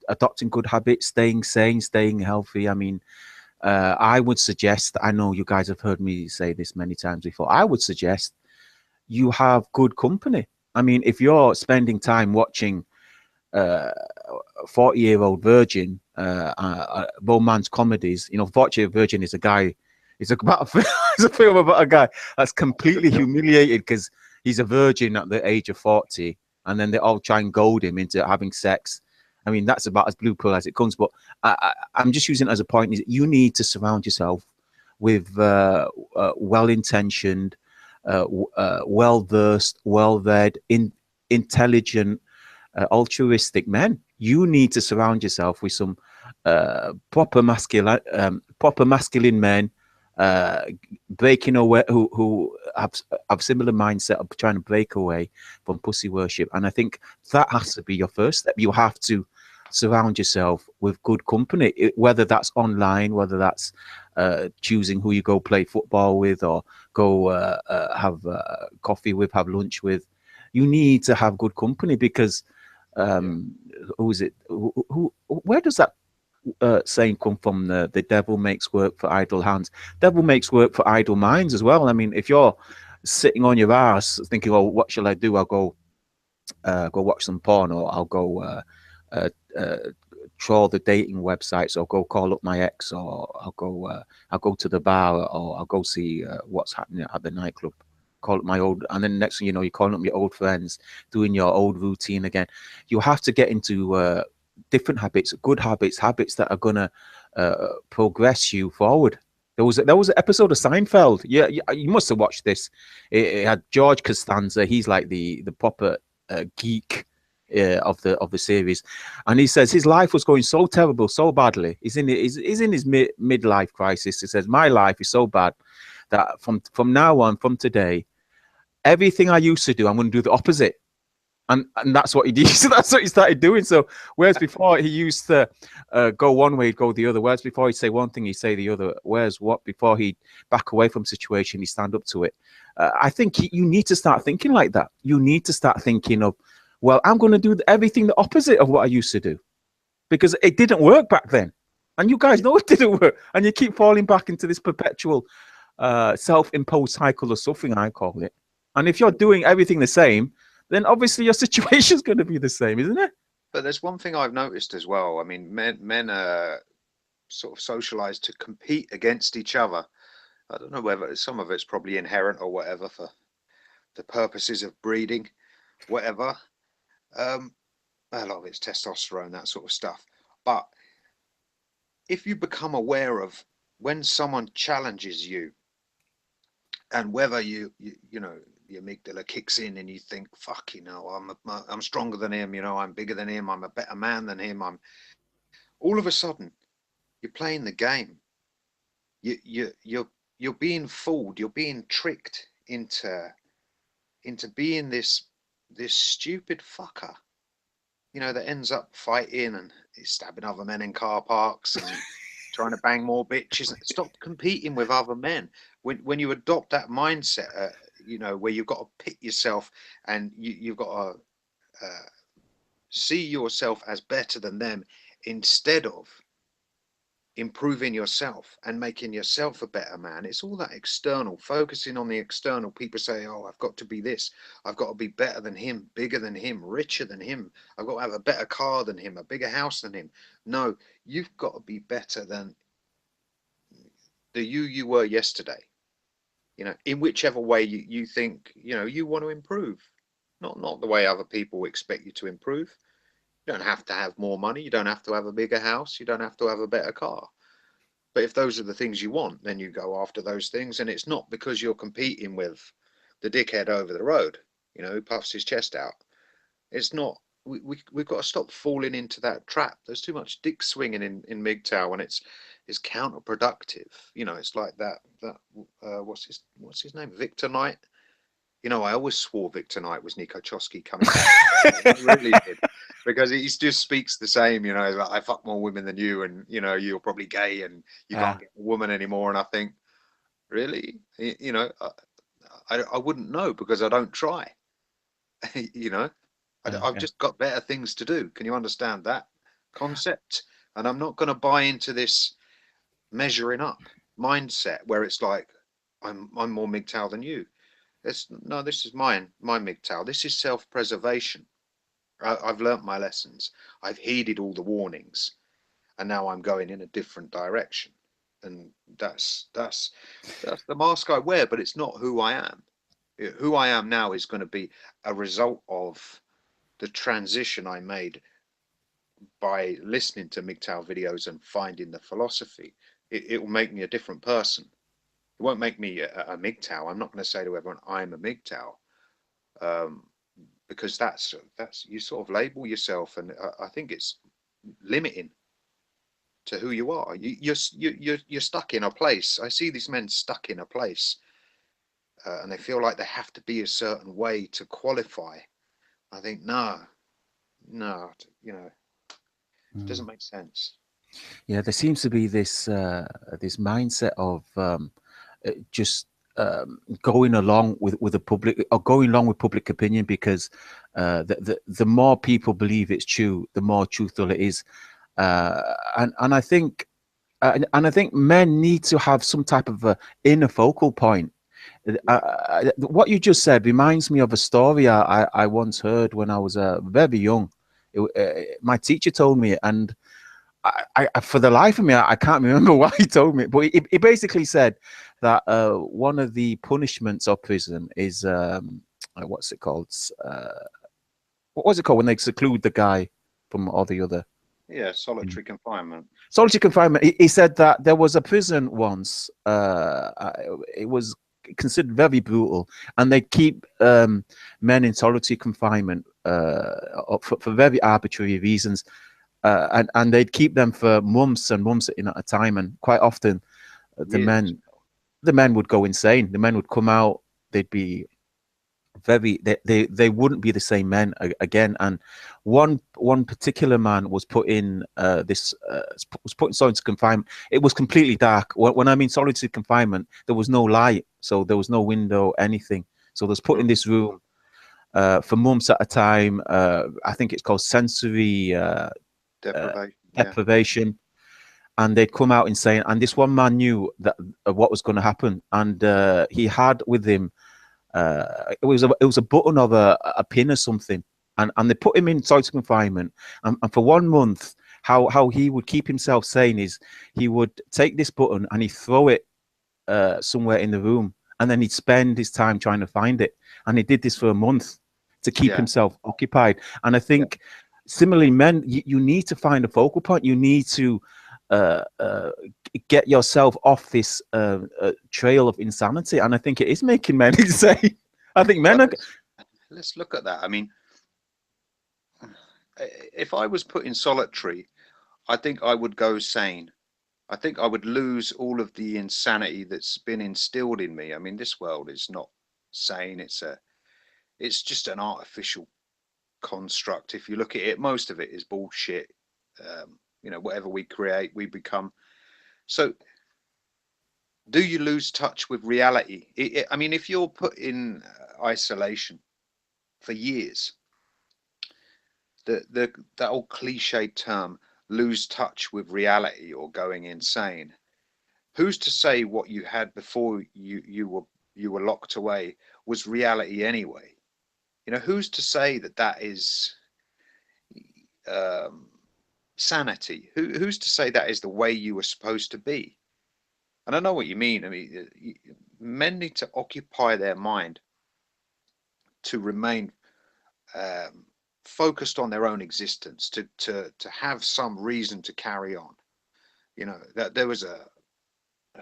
adopting good habits, staying sane, staying healthy. I mean, I would suggest, I know you guys have heard me say this many times before, I would suggest you have good company. I mean, if you're spending time watching a 40-year-old virgin romance comedies, 40-year virgin is a guy. It's about it's a film about a guy that's completely humiliated because he's a virgin at the age of 40, and then they all try and goad him into having sex. I mean, that's about as blue pill as it comes. But I'm just using it as a point. Is you need to surround yourself with well-intentioned, well-versed, well-read, intelligent, altruistic men. You need to surround yourself with some proper masculine men, breaking away, who have similar mindset of trying to break away from pussy worship. And I think that has to be your first step. You have to surround yourself with good company, whether that's online, whether that's choosing who you go play football with, or go have coffee with, have lunch with. You need to have good company, because who is it? Where does that saying come from? The devil makes work for idle hands. Devil makes work for idle minds as well. I mean, if you're sitting on your ass thinking, "Oh, what shall I do? I'll go watch some porn, or I'll go uh, uh, troll the dating websites, or go call up my ex, or I'll go to the bar, or I'll go see what's happening at the nightclub. Call up my old, and then next thing you know, you're calling up your old friends, doing your old routine again. You have to get into different habits, good habits, habits that are gonna progress you forward. There was an episode of Seinfeld. Yeah, you must have watched this. It had George Costanza. He's like the proper geek of the series, and he says his life was going so terrible, so badly. He's in his midlife crisis. He says, my life is so bad that from now on, from today, everything I used to do, I'm going to do the opposite. And that's what he did. So that's what he started doing. So whereas before he used to go one way, he'd go the other. Whereas before he'd say one thing, he'd say the other. Whereas what before he'd back away from situation, he'd stand up to it. I think you need to start thinking like that. You need to start thinking of, well, I'm going to do everything the opposite of what I used to do, because it didn't work back then. And you guys know it didn't work. And you keep falling back into this perpetual self-imposed cycle of suffering, I call it. And if you're doing everything the same, then obviously your situation's going to be the same, isn't it? But there's one thing I've noticed as well. I mean, men are sort of socialized to compete against each other. I don't know whether some of it's probably inherent or whatever for the purposes of breeding, whatever. A lot of it's testosterone, that sort of stuff. But if you become aware of when someone challenges you, and whether you know the amygdala kicks in and you think, fuck, I'm stronger than him, I'm bigger than him, I'm a better man than him, I'm all of a sudden you're playing the game. You're being fooled, you're being tricked into being this stupid fucker, that ends up fighting and stabbing other men in car parks and trying to bang more bitches. Stop competing with other men. When you adopt that mindset, where you've got to pit yourself and you've got to see yourself as better than them, instead of improving yourself and making yourself a better man. It's all that external, focusing on the external. People say, oh, I've got to be this, I've got to be better than him, bigger than him, richer than him, I've got to have a better car than him, a bigger house than him. No, you've got to be better than the you were yesterday, in whichever way you think you want to improve. Not the way other people expect you to improve. You don't have to have more money, you don't have to have a bigger house, you don't have to have a better car. But if those are the things you want, then you go after those things. And it's not because you're competing with the dickhead over the road, who puffs his chest out. It's not. We've got to stop falling into that trap. There's too much dick swinging in MGTOW, and it's counterproductive. It's like that what's his name, Victor Knight. I always swore Victor Knight was Nico Chosky coming back. I really did, because he just speaks the same. Like, I fuck more women than you, and you're probably gay, and you can't get a woman anymore. And I think, really, I wouldn't know, because I don't try. I've just got better things to do. Can you understand that concept? And I'm not going to buy into this measuring up mindset where it's like I'm more MGTOW than you. No, this is my MGTOW. This is self-preservation. I've learnt my lessons. I've heeded all the warnings, and now I'm going in a different direction. And that's the mask I wear, but it's not who I am. Who I am now is going to be a result of the transition I made by listening to MGTOW videos and finding the philosophy. It will make me a different person. It won't make me a MGTOW. I'm not going to say to everyone I'm a MGTOW, because that's you sort of label yourself, and I think it's limiting to who you are. You're stuck in a place. I see these men stuck in a place, and they feel like they have to be a certain way to qualify. I think no, you know, it doesn't make sense. Yeah, there seems to be this this mindset of just going along with the public, or going along with public opinion, because the more people believe it's true, the more truthful it is. And I think and I think men need to have some type of a inner focal point. What you just said reminds me of a story I once heard when I was very young. My teacher told me, and for the life of me, I can't remember what he told me, but he basically said that one of the punishments of prison is what's it called? What was it called when they seclude the guy from all the other? Yeah, solitary confinement. Solitary confinement. He said that there was a prison once. It was considered very brutal, and they keep men in solitary confinement for very arbitrary reasons. And they'd keep them for months and months at a time, and quite often the Years. men would go insane. The men would come out, they'd be they wouldn't be the same men again. And one particular man was put in was put in solitary confinement. It was completely dark. When I mean solitary confinement, there was no light, so there was no window, anything. So they was put in this room for months at a time. I think it's called sensory deprivation. And they'd come out insane. And this one man knew that what was going to happen, and he had with him it was a button of a pin or something, and they put him in solitary confinement. And for 1 month, how he would keep himself sane is he would take this button and he'd throw it somewhere in the room, and then he'd spend his time trying to find it. And he did this for a month to keep himself occupied. And I think similarly, men, you need to find a focal point. You need to get yourself off this trail of insanity, and I think it is making men insane. I think men are. Let's look at that. I mean, if I was put in solitary, I think I would go sane. I think I would lose all of the insanity that's been instilled in me. I mean, this world is not sane. It's just an artificial construct. If you look at it, most of it is bullshit. You know, whatever we create, we become. So do you lose touch with reality? I mean, if you're put in isolation for years, that old cliched term, lose touch with reality or going insane, who's to say what you had before you were locked away was reality anyway? You know, who's to say that is sanity? Who's to say that is the way you were supposed to be? And I know what you mean. I mean, men need to occupy their mind to remain focused on their own existence, to have some reason to carry on. You know, that there was a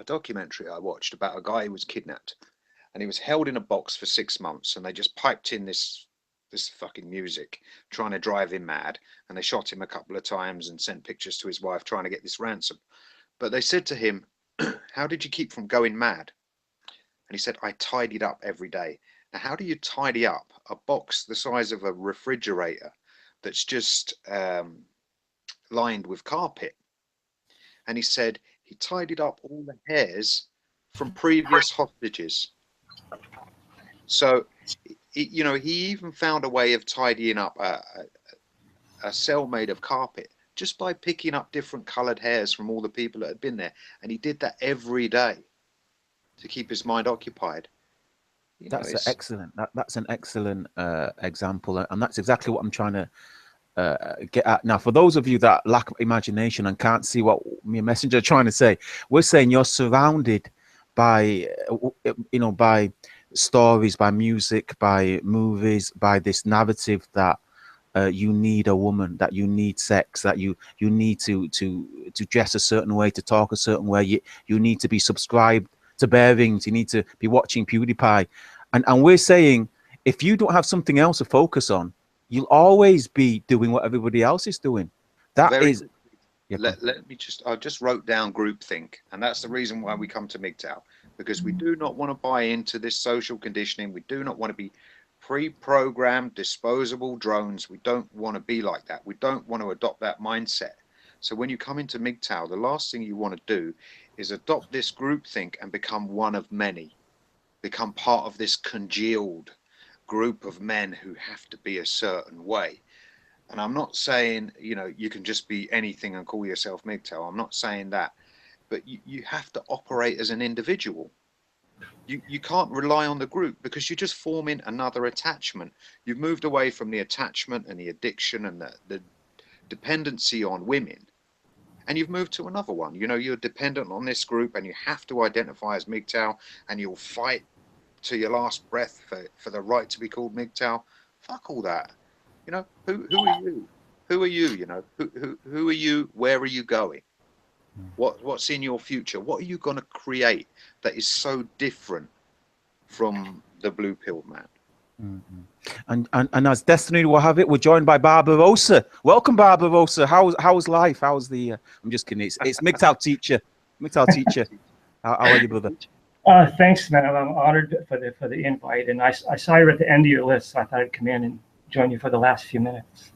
documentary I watched about a guy who was kidnapped, and he was held in a box for 6 months, and they just piped in this fucking music trying to drive him mad, and they shot him a couple of times and sent pictures to his wife trying to get this ransom. But they said to him, how did you keep from going mad? And he said, I tidied up every day. Now, how do you tidy up a box the size of a refrigerator that's just lined with carpet? And he said he tidied up all the hairs from previous hostages. So, you know, he even found a way of tidying up a cell made of carpet just by picking up different colored hairs from all the people that had been there. And he did that every day to keep his mind occupied. You know, That's an it's excellent. That's an excellent example, and that's exactly what I'm trying to get at. Now, for those of you that lack imagination and can't see what me and Messenger are trying to say, we're saying you're surrounded by, by stories, by music, by movies, by this narrative that you need a woman, that you need sex, that you need to dress a certain way, to talk a certain way. You need to be subscribed to bearings. You need to be watching PewDiePie, and we're saying if you don't have something else to focus on, you'll always be doing what everybody else is doing. That very is, quick. yeah, Let me just, I just wrote down groupthink, and that's the reason why we come to MGTOW, because we do not want to buy into this social conditioning. We do not want to be pre-programmed, disposable drones. We don't want to be like that. We don't want to adopt that mindset. So when you come into MGTOW, the last thing you want to do is adopt this groupthink and become one of many, become part of this congealed group of men who have to be a certain way. And I'm not saying, you know, you can just be anything and call yourself MGTOW. I'm not saying that. But you have to operate as an individual. You can't rely on the group, because you're just forming another attachment. You've moved away from the attachment and the addiction and the dependency on women. And you've moved to another one. You know, you're dependent on this group and you have to identify as MGTOW, and you'll fight to your last breath for the right to be called MGTOW. Fuck all that. You know, who are you? Who are you? You know, who are you? Where are you going? What's in your future? What are you going to create that is so different from the blue pill man? and as destiny will have it, we're joined by Barbarossa. Welcome, Barbarossa. How's life? How's the? I'm just kidding. It's MGTOW teacher. MGTOW teacher. How are you, brother? Thanks, man. I'm honored for the invite, and I saw you at the end of your list, so I thought I'd come in and join you for the last few minutes.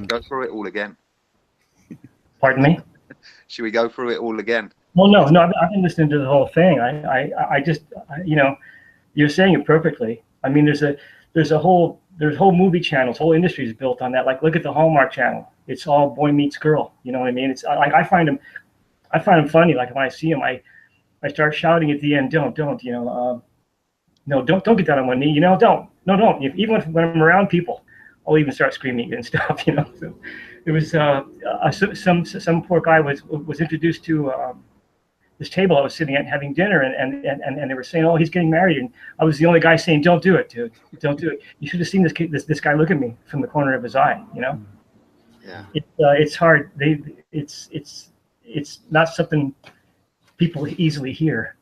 Go through it all again. Pardon me? Should we go through it all again? Well, no. I've been listening to the whole thing. You know, you're saying it perfectly. I mean, there's whole movie channels, whole industries built on that. Like, look at the Hallmark Channel. It's all boy meets girl. You know what I mean? It's like I find them funny. Like when I see them, I start shouting at the end, don't, you know, no, don't get down on one knee, you know, don't. Even when I'm around people, I'll even start screaming and stuff, you know. So it was some poor guy was introduced to this table I was sitting at having dinner, and they were saying, oh, he's getting married, and I was the only guy saying, don't do it, dude, don't do it. You should have seen this guy look at me from the corner of his eye, you know. Yeah. It's hard. It's not something people easily hear.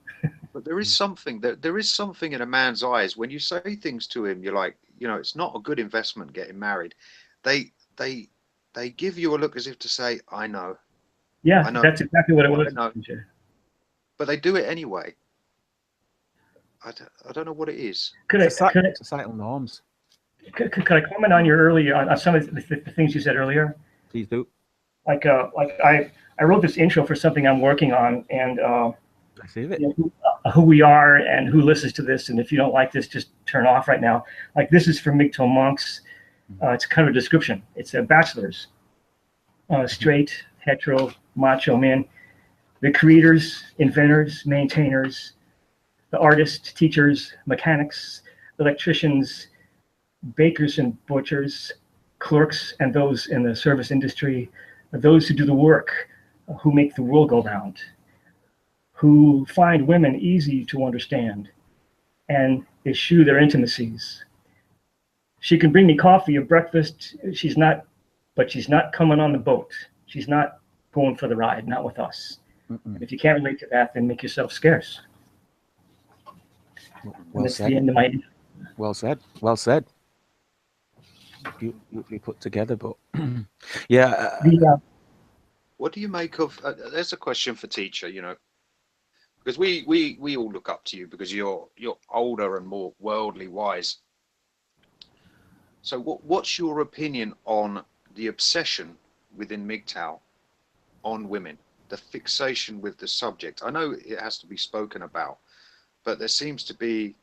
But there is something in a man's eyes when you say things to him. You're like, you know, it's not a good investment getting married. They give you a look as if to say, I know. Yeah, I know. that's exactly what it was. But they do it anyway. I don't know what it is. Societal norms. Could I comment on your earlier on some of the things you said earlier? Please do. Like I wrote this intro for something I'm working on, and I see it. you know, who we are and who listens to this, and if you don't like this, just turn off right now. Like, this is for MGTOW monks. It's kind of a description. It's a bachelor's, straight, hetero, macho men, the creators, inventors, maintainers, the artists, teachers, mechanics, electricians, bakers and butchers, clerks, and those in the service industry, those who do the work, who make the world go round, who find women easy to understand and eschew their intimacies. She can bring me coffee or breakfast. She's not coming on the boat. She's not going for the ride, not with us. And if you can't relate to that, then make yourself scarce. Well that's said. the end of my. Well said. Well said. Beautifully put together, but yeah. What do you make of? There's a question for teacher. You know, because we all look up to you because you're older and more worldly wise. So what's your opinion on the obsession within MGTOW on women, the fixation with the subject? I know it has to be spoken about, but there seems to be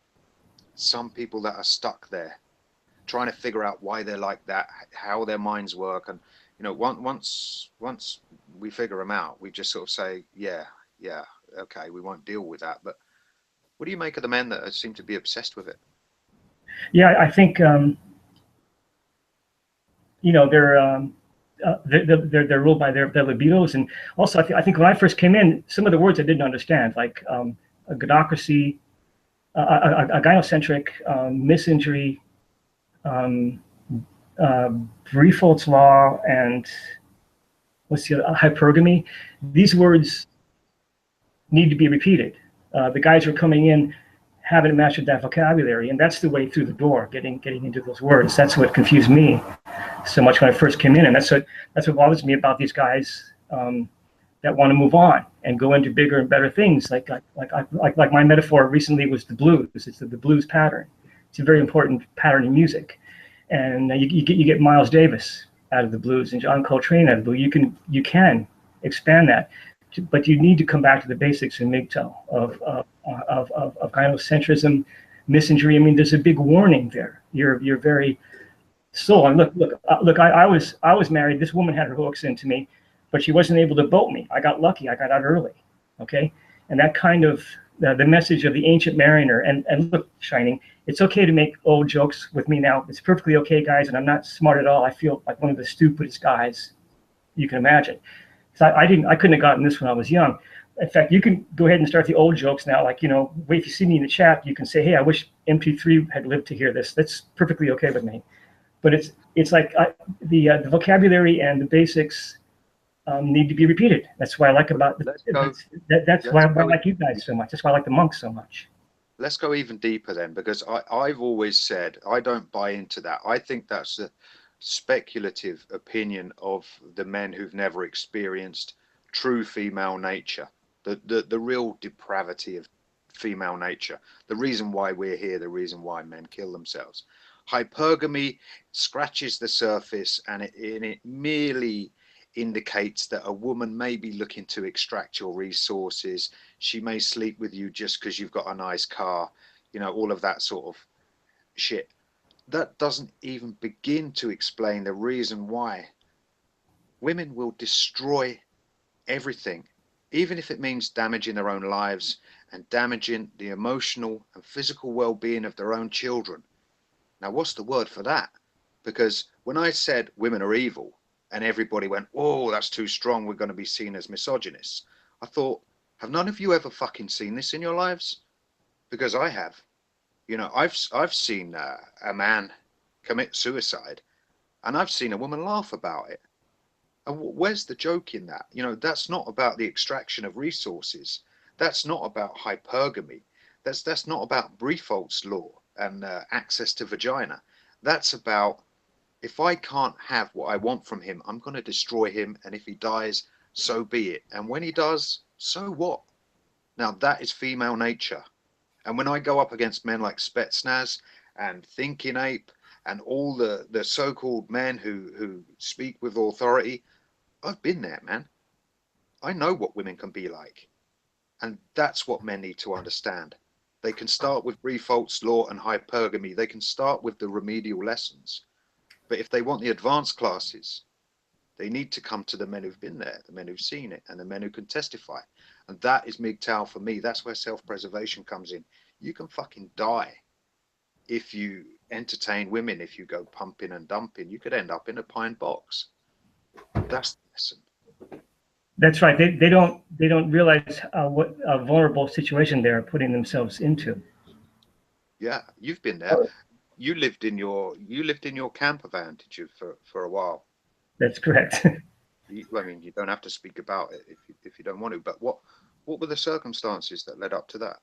some people that are stuck there, trying to figure out why they're like that, how their minds work, and you know, once we figure them out, we just sort of say, yeah, okay, we won't deal with that. But What do you make of the men that seem to be obsessed with it? Yeah, I think you know, they're ruled by their libidos, and also I think when I first came in, some of the words I didn't understand, like a godocracy, a gynocentric, misinjury, Briefold's law, and what's the other, hypergamy. These words need to be repeated. The guys who are coming in haven't mastered that vocabulary, and that's the way through the door, getting into those words. That's what confused me so much when I first came in, and that's what bothers me about these guys that want to move on and go into bigger and better things. Like my metaphor recently was the blues. It's the blues pattern. It's a very important pattern in music, and you get Miles Davis out of the blues and John Coltrane out of the blues. You can expand that, but you need to come back to the basics in MGTOW of gynocentrism, misinjury. I mean, there's a big warning there. You're very slow. And look. I was married. This woman had her hooks into me, but she wasn't able to boat me. I got lucky. I got out early. Okay, and that kind of the message of the ancient mariner. And look, Shining, it's okay to make old jokes with me now. It's perfectly okay, guys. And I'm not smart at all. I feel like one of the stupidest guys you can imagine. So I couldn't have gotten this when I was young. In fact, you can go ahead and start the old jokes now. Like, you know, if you see me in the chat, you can say, hey, I wish MP3 had lived to hear this. That's perfectly okay with me. But it's like the vocabulary and the basics need to be repeated. That's why I like about that's why I like you guys so much. That's why I like the monks so much. Let's go even deeper then, because I've always said I don't buy into that. I think that's a speculative opinion of the men who've never experienced true female nature, the real depravity of female nature, the reason why we're here, the reason why men kill themselves. Hypergamy scratches the surface, and it merely indicates that a woman may be looking to extract your resources. She may sleep with you just because you've got a nice car, you know, all of that sort of shit. That doesn't even begin to explain the reason why women will destroy everything, even if it means damaging their own lives and damaging the emotional and physical well-being of their own children. Now, what's the word for that? Because when I said women are evil and everybody went, oh, that's too strong, we're going to be seen as misogynists, I thought, have none of you ever fucking seen this in your lives? Because I have. You know, I've seen a man commit suicide, and I've seen a woman laugh about it. And where's the joke in that? You know, that's not about the extraction of resources. That's not about hypergamy. That's not about Briefold's law and access to vagina. That's about, if I can't have what I want from him, I'm going to destroy him. And if he dies, so be it. And when he does, so what? Now, that is female nature. And when I go up against men like Spetsnaz and Thinking Ape and all the so-called men who speak with authority, I've been there, man. I know what women can be like. And that's what men need to understand. They can start with Briefold's law and hypergamy. They can start with the remedial lessons. But if they want the advanced classes, they need to come to the men who've been there, the men who've seen it, and the men who can testify. And that is MGTOW for me. That's where self-preservation comes in. You can fucking die if you entertain women. If you go pumping and dumping, you could end up in a pine box. That's the lesson. That's right. They don't realize what a vulnerable situation they're putting themselves into. Yeah, you've been there. You lived in your camper van, did you, for a while? That's correct. I mean, you don't have to speak about it if you don't want to. But what were the circumstances that led up to that?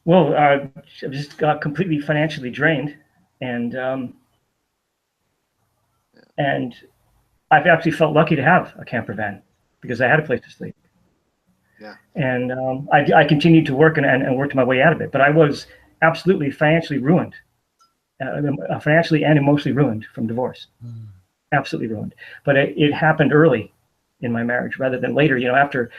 Well, I just got completely financially drained, and I've actually felt lucky to have a camper van because I had a place to sleep. Yeah. And I continued to work and worked my way out of it, but I was absolutely financially ruined, financially and emotionally ruined from divorce. Absolutely ruined. But it happened early in my marriage rather than later. You know, after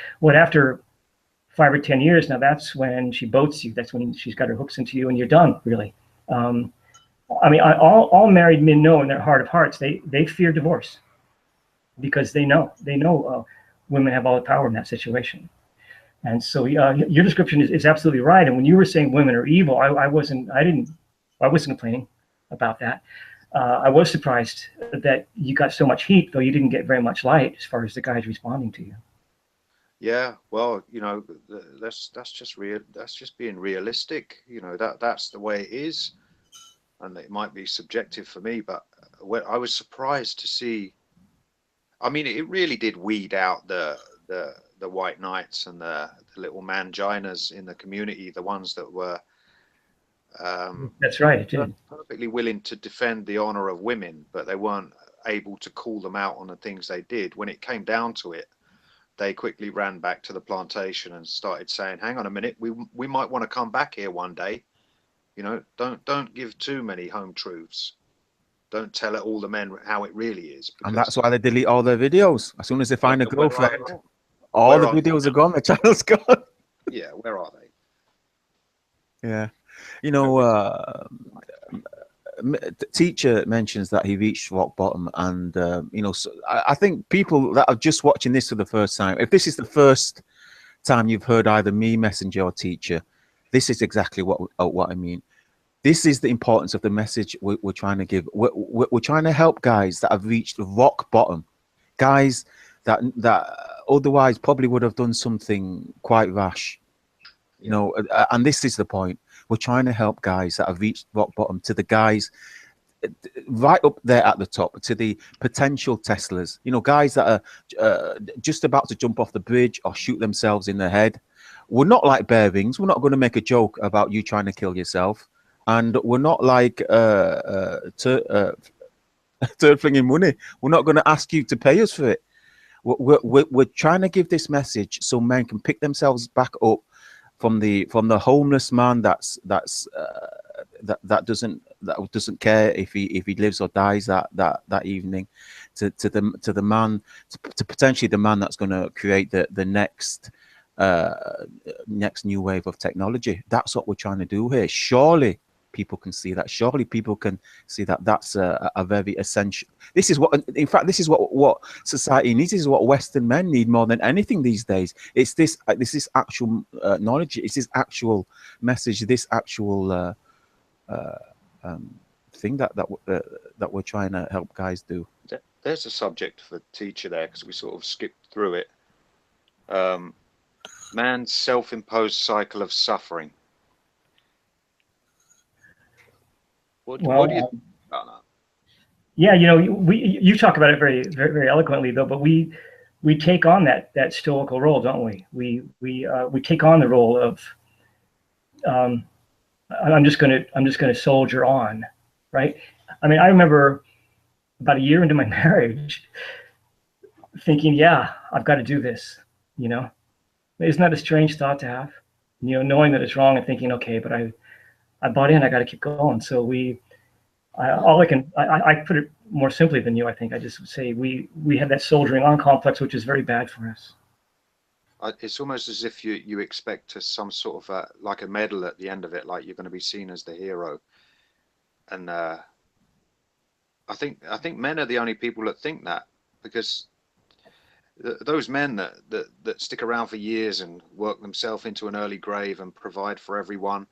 5 or 10 years, now that's when she boats you. That's when she's got her hooks into you, and you're done, really. I mean, all married men know in their heart of hearts they fear divorce because they know women have all the power in that situation. And so your description is absolutely right. And when you were saying women are evil, I wasn't complaining about that. I was surprised that you got so much heat, though you didn't get very much light as far as the guys responding to you. Yeah, well, you know, that's just real. That's just being realistic. You know, that's the way it is, and it might be subjective for me, but I was surprised to see. I mean, it really did weed out the white knights and the little manginas in the community, the ones that were That's right, it did. perfectly willing to defend the honor of women, but they weren't able to call them out on the things they did. When it came down to it, they quickly ran back to the plantation and started saying, hang on a minute, we might want to come back here one day. You know, don't give too many home truths. Don't tell all the men how it really is. And that's why they delete all their videos. As soon as they find a girlfriend, all the videos are gone, the channel's gone. Yeah, where are they? Yeah. You know, the teacher mentions that he reached rock bottom, and you know, so I think people that are just watching this for the first time, if this is the first time you've heard either me, messenger, or teacher, this is exactly what I mean. This is the importance of the message we're trying to give. We're trying to help guys that have reached rock bottom, guys that otherwise probably would have done something quite rash, you know. And this is the point. We're trying to help guys that have reached rock bottom, to the guys right up there at the top, to the potential Teslas, you know, guys that are just about to jump off the bridge or shoot themselves in the head. We're not like Bear Rings. We're not going to make a joke about you trying to kill yourself. And we're not like turd flinging money. We're not going to ask you to pay us for it. We're trying to give this message so men can pick themselves back up from the homeless man that doesn't care if he lives or dies that evening, to the man, to potentially the man that's going to create the next new wave of technology. That's what we're trying to do here. Surely people can see that. Surely people can see that that's a very essential. This is what, in fact, this is what society needs. This is what Western men need more than anything these days. It's this actual knowledge. It's this actual message. This actual thing that we're trying to help guys do. There's a subject for teacher there, because we sort of skipped through it. Man's self-imposed cycle of suffering. What do you think about that? Yeah, you know, you talk about it very, very, very eloquently, though. But we take on that stoical role, don't we? We take on the role of I'm just gonna soldier on, right? I mean, I remember about a year into my marriage thinking, yeah, I've got to do this. You know, isn't that a strange thought to have? You know, knowing that it's wrong and thinking, okay, but I bought in. I got to keep going. So I put it more simply than you. I think I just would say we have that soldiering on complex, which is very bad for us. It's almost as if you expect some sort of like a medal at the end of it, like you're going to be seen as the hero. And I think men are the only people that think that, because those men that stick around for years and work themselves into an early grave and provide for everyone,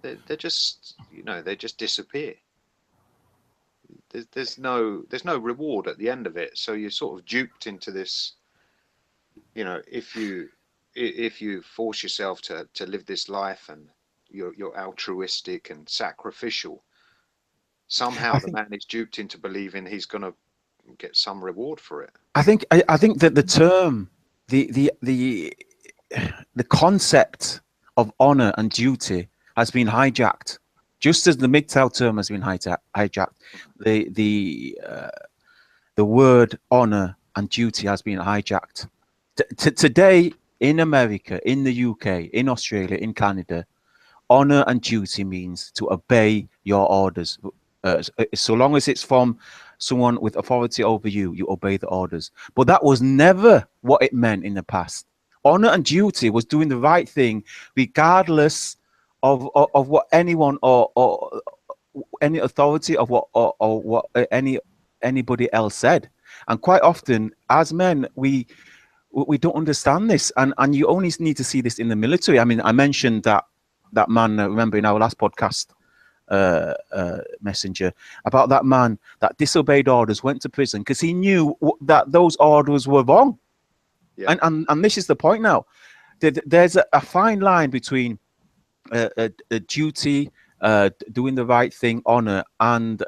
they're just, you know, they just disappear. There's no reward at the end of it. So you're sort of duped into this, you know, if you force yourself to live this life and you're altruistic and sacrificial, somehow the man is duped into believing he's going to get some reward for it. I think that the term, the concept of honor and duty has been hijacked, just as the MGTOW term has been hijacked. The word honor and duty has been hijacked. Today, in America, in the UK, in Australia, in Canada, honor and duty means to obey your orders. So long as it's from someone with authority over you, you obey the orders. But that was never what it meant in the past. Honor and duty was doing the right thing, regardless of what anyone or any authority of what anybody else said. And quite often, as men, we we don't understand this, and you only need to see this in the military. I mean, I mentioned that man, remember in our last podcast, Messenger, about that man that disobeyed orders, went to prison because he knew that those orders were wrong. Yeah. And this is the point now. There's a fine line between a duty, doing the right thing, honor, and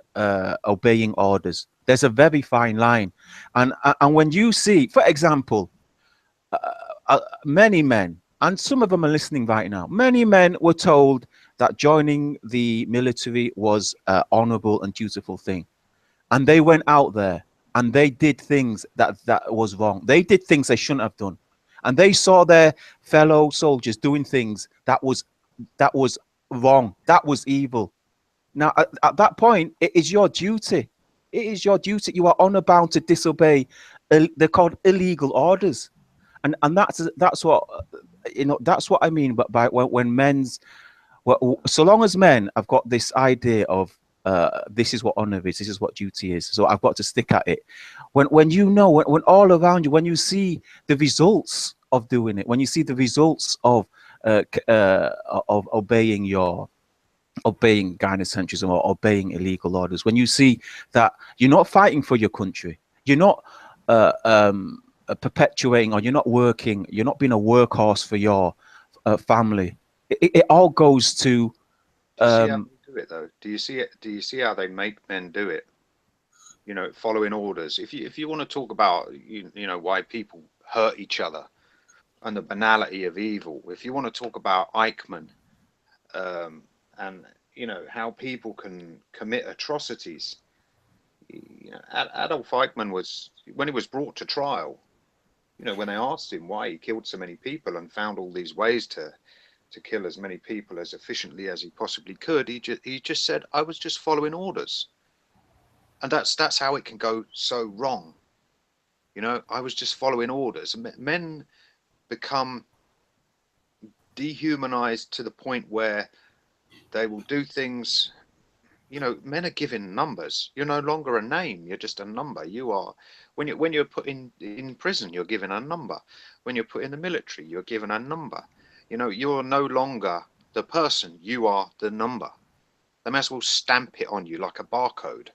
obeying orders. There's a very fine line. And when you see, for example, many men, and some of them are listening right now, many men were told that joining the military was an honorable and dutiful thing. And they went out there and they did things that was wrong. They did things they shouldn't have done. And they saw their fellow soldiers doing things that was wrong. That was evil. Now, at that point, it is your duty. It is your duty. You are honor bound to disobey. They're called illegal orders. And that's what, you know, that's what I mean. But by when men's, well, so long as men have got this idea of this is what honor is, this is what duty is, so I've got to stick at it. When you know, when all around you, when you see the results of doing it, when you see the results of obeying guidance centrism or obeying illegal orders, when you see that you're not fighting for your country, you're not perpetuating, or you're not working, you're not being a workhorse for your family, it all goes to do it though. Do you see it? Do you see how they make men do it? You know, following orders. If you want to talk about you know why people hurt each other and the banality of evil, if you want to talk about Eichmann and you know how people can commit atrocities, you know, Adolf Eichmann was, when he was brought to trial, you know, when they asked him why he killed so many people and found all these ways to kill as many people as efficiently as he possibly could, he just said, I was just following orders. And that's how it can go so wrong. You know, I was just following orders. Men become dehumanized to the point where they will do things. You know, men are given numbers. You're no longer a name. You're just a number. You are, when you're put in prison, you're given a number. When you're put in the military, you're given a number. You know, you're no longer the person, you are the number. They may as well stamp it on you like a barcode.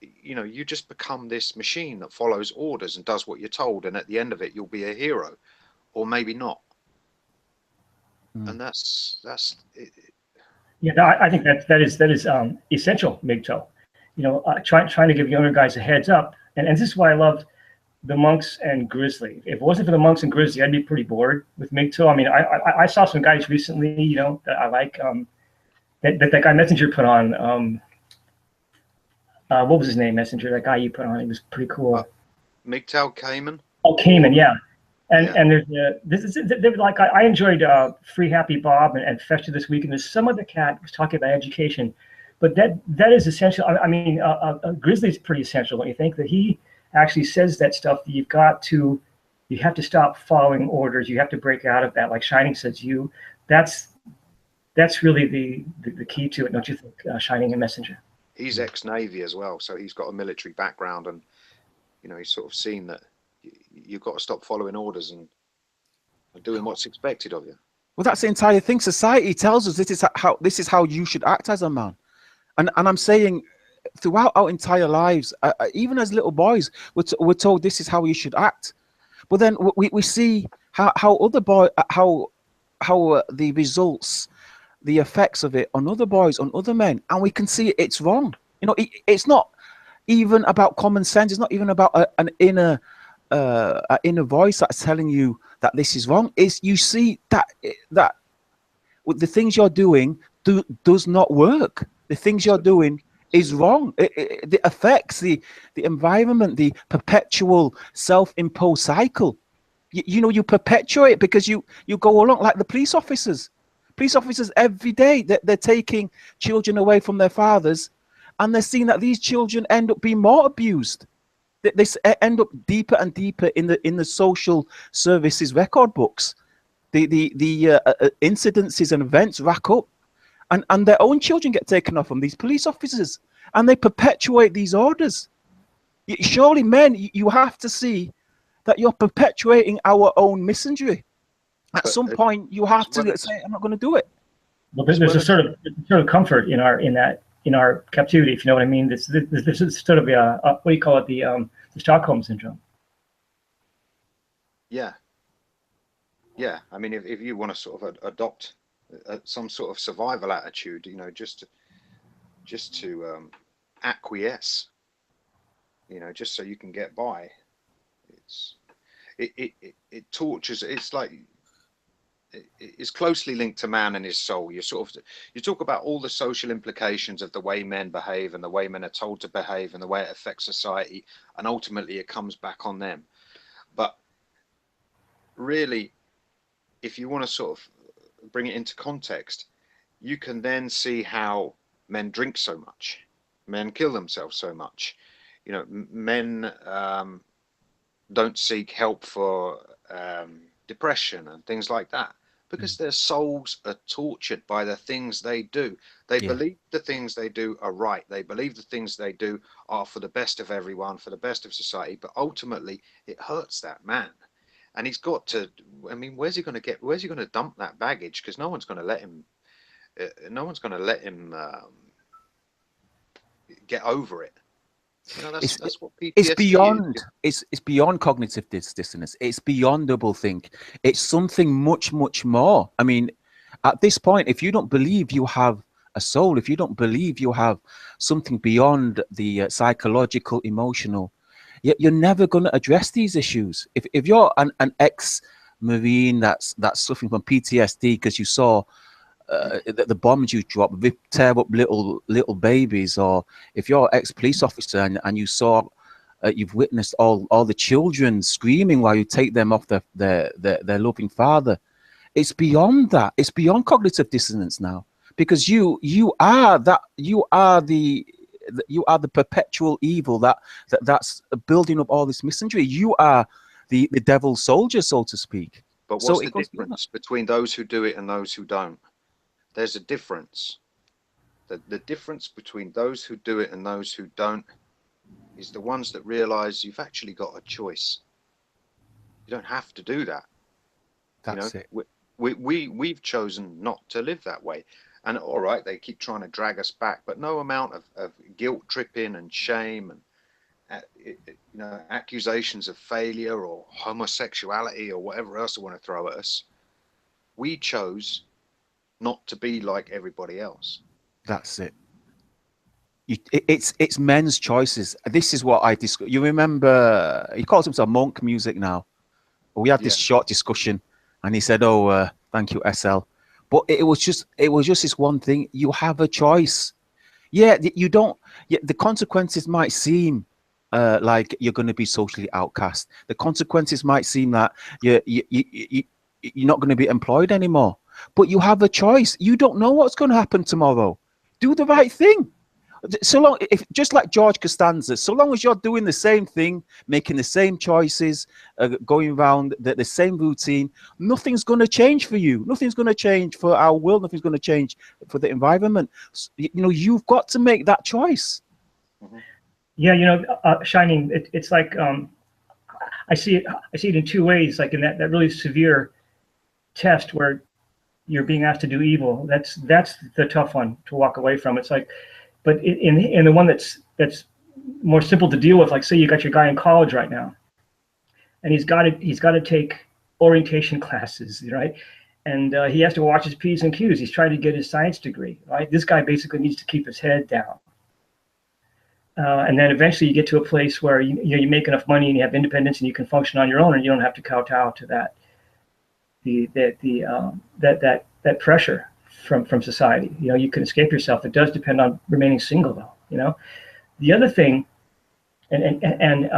You know, you just become this machine that follows orders and does what you're told, and at the end of it, you'll be a hero, or maybe not. And that's it. Yeah, no, I think that is essential, MGTOW. You know, trying to give younger guys a heads up, and this is why I loved the monks and grizzly. If it wasn't for the monks and grizzly, I'd be pretty bored with MGTOW. I mean, I saw some guys recently, you know, that I like. That guy Messenger put on. What was his name? Messenger. That guy you put on. He was pretty cool. MGTOW Cayman. Oh, Cayman, yeah. And there's like I enjoyed Free Happy Bob and Festa this week, and there's some other cat was talking about education, but that is essential. I mean, Grizzly is pretty essential. Don't you think that he actually says that stuff, that you have to stop following orders. You have to break out of that. Like Shining says, that's really the key to it, don't you think, Shining and Messenger? He's ex-Navy as well, so he's got a military background, and you know, he's sort of seen that you've got to stop following orders and doing what's expected of you. Well, that's the entire thing. Society tells us this is how you should act as a man, and I'm saying, throughout our entire lives, even as little boys, we're told this is how you should act. But then we see how the results, the effects of it on other boys, on other men, and we can see it's wrong. You know, it's not even about common sense. It's not even about an inner voice that's telling you that this is wrong. Is you see that with the things you're doing does not work. The things you're doing is wrong. It affects the environment, the perpetual self-imposed cycle. You know, you perpetuate because you go along like the police officers. Police officers every day, they're taking children away from their fathers, and they're seeing that these children end up being more abused. They end up deeper and deeper in the social services record books. The incidences and events rack up. And their own children get taken off from these police officers, and they perpetuate these orders. Surely, men, you have to see that you're perpetuating our own misandry. At But some point, you have well, to say, "I'm not going to do it." Well, there's a sort of comfort in our captivity, if you know what I mean. This is sort of a what do you call it, the Stockholm syndrome. yeah, yeah. I mean, if you want to sort of adopt some sort of survival attitude, you know, just to acquiesce, you know, just so you can get by, it tortures. It's like it's closely linked to man and his soul. You talk about all the social implications of the way men behave and the way men are told to behave and the way it affects society, and ultimately it comes back on them. But really, if you want to sort of bring it into context, you can then see how men drink so much, men kill themselves so much. You know, men don't seek help for depression and things like that, because their souls are tortured by the things they do. They believe the things they do are right. They believe the things they do are for the best of everyone, for the best of society. But ultimately, it hurts that man. And he's got to, I mean, where's he going to dump that baggage? Because no one's going to let him, get over it. You know, that's what PTSD it's beyond is. it's beyond cognitive dissonance. It's beyond doublethink. It's something much more. I mean, at this point, if you don't believe you have a soul, if you don't believe you have something beyond the psychological, emotional, you're never going to address these issues. If you're an ex-Marine that's suffering from PTSD because you saw the bombs you drop tear up little babies, or if you're an ex-police officer and you saw you've witnessed all the children screaming while you take them off their loving father, it's beyond that. It's beyond cognitive dissonance now, because you are the perpetual evil that's building up all this misandry. You are the devil's soldier, so to speak. But what's the difference between those who do it and those who don't? There's a difference. The difference between those who do it and those who don't is the ones that realize you've actually got a choice. You don't have to do that. That's it. We've chosen not to live that way. And all right, they keep trying to drag us back, but no amount of guilt tripping and shame and accusations of failure or homosexuality or whatever else they want to throw at us. We chose not to be like everybody else. That's it. It's men's choices. This is what I discuss. You remember, he calls himself Monk Music now. We had this short discussion, and he said, "Oh, thank you, SL." But it was just this one thing. You have a choice. Yeah, you don't. Yeah, the consequences might seem like you're going to be socially outcast. The consequences might seem that you're not going to be employed anymore. But you have a choice. You don't know what's going to happen tomorrow. Do the right thing. So long, just like George Costanza, so long as you're doing the same thing, making the same choices, going around the same routine, nothing's going to change for you. Nothing's going to change for our world. Nothing's going to change for the environment. You've got to make that choice. Yeah, Shining. It's like I see it in two ways. Like in that really severe test where you're being asked to do evil. That's the tough one to walk away from. It's like, but in the one that's more simple to deal with, like say you got your guy in college right now, and he's got to take orientation classes, right? And he has to watch his P's and Q's. He's trying to get his science degree, right? This guy basically needs to keep his head down. And then eventually you get to a place where you make enough money and you have independence and you can function on your own and you don't have to kowtow to that pressure from society. You can escape yourself. It does depend on remaining single, though. The other thing, and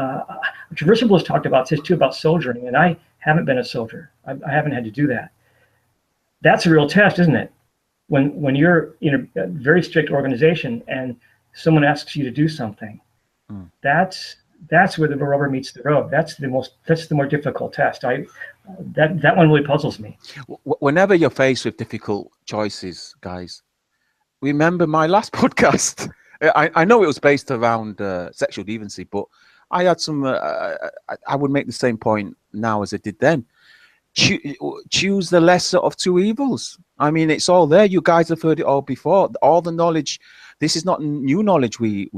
Traversible has talked about this too, about soldiering, and I haven't been a soldier. I haven't had to do that. That's a real test, isn't it? When you're in a very strict organization and someone asks you to do something, that's where the rubber meets the road. That's the more difficult test. That one really puzzles me. Whenever you're faced with difficult choices, guys, remember my last podcast. I know it was based around sexual deviancy, but I had some. I would make the same point now as I did then. Choose the lesser of two evils. I mean, it's all there. You guys have heard it all before. All the knowledge. This is not new knowledge we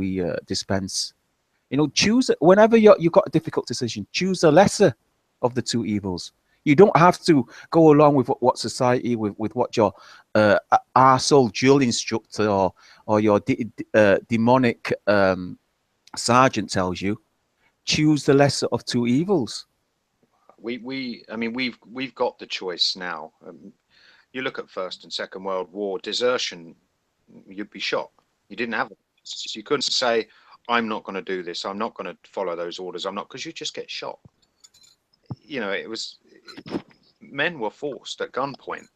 dispense. You know, choose whenever you've got a difficult decision. Choose the lesser of the two evils. You don't have to go along with what society, with what your arsehole drill instructor or your demonic sergeant tells you. Choose the lesser of two evils. I mean, we've got the choice now. You look at First and Second World War, desertion, you'd be shot. You didn't have it. You couldn't say, I'm not going to do this. I'm not going to follow those orders. I'm not, because you just get shot. You know, men were forced at gunpoint,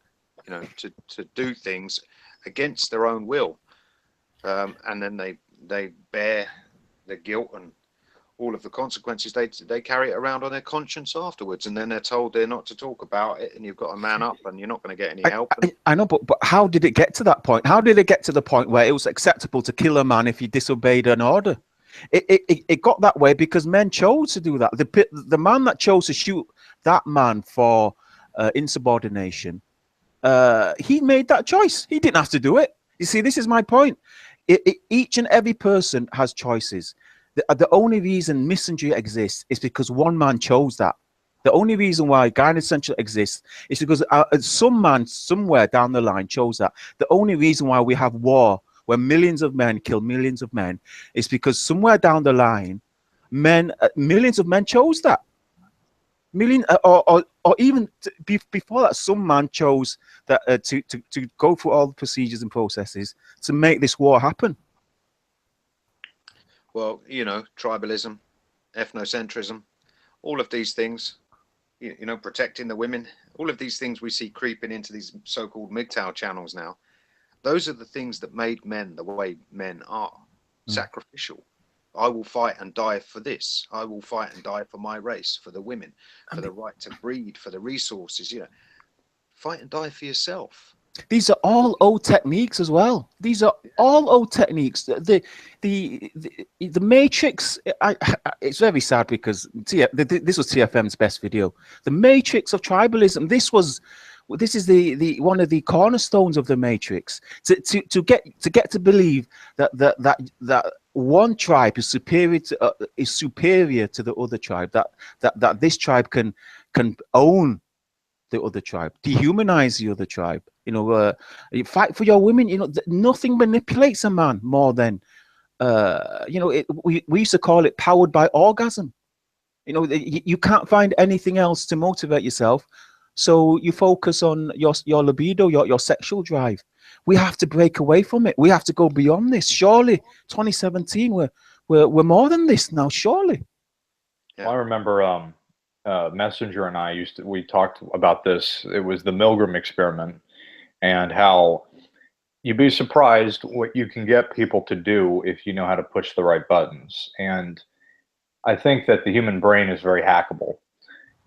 you know, to do things against their own will. And then they bear the guilt and all of the consequences. They carry it around on their conscience afterwards, and then they're told they're not to talk about it, and you've got to man up, and you're not going to get any help. I know, but how did it get to that point? How did it get to the point where it was acceptable to kill a man if he disobeyed an order? It got that way because men chose to do that. The man that chose to shoot that man for insubordination, he made that choice. He didn't have to do it. You see, this is my point. Each and every person has choices. The only reason misandry exists is because one man chose that. The only reason why gynecentral exists is because some man somewhere down the line chose that. The only reason why we have war, where millions of men kill millions of men, is because somewhere down the line, millions of men chose that. Or even before that, some man chose that to go through all the procedures and processes to make this war happen. Well, you know, tribalism, ethnocentrism, all of these things, you know, protecting the women, all of these things we see creeping into these so-called MGTOW channels now. Those are the things that made men the way men are. Sacrificial. I will fight and die for this. I will fight and die for my race, for the women, for the right to breed, for the resources. You know, fight and die for yourself. These are all old techniques as well. These are all old techniques. The Matrix. It's very sad because this was TFM's best video. The Matrix of tribalism. This is the one of the cornerstones of the Matrix. To get to believe that one tribe is superior to the other tribe. That this tribe can own the other tribe, dehumanize the other tribe. You know, you fight for your women. You know, nothing manipulates a man more than, you know, we used to call it powered by orgasm. You know, you can't find anything else to motivate yourself, so you focus on your libido, your sexual drive. We have to break away from it. We have to go beyond this. Surely, 2017, we're more than this now. Surely. Yeah. I remember Messenger and I we talked about this. It was the Milgram experiment, and how you'd be surprised what you can get people to do if you know how to push the right buttons. And I think that the human brain is very hackable.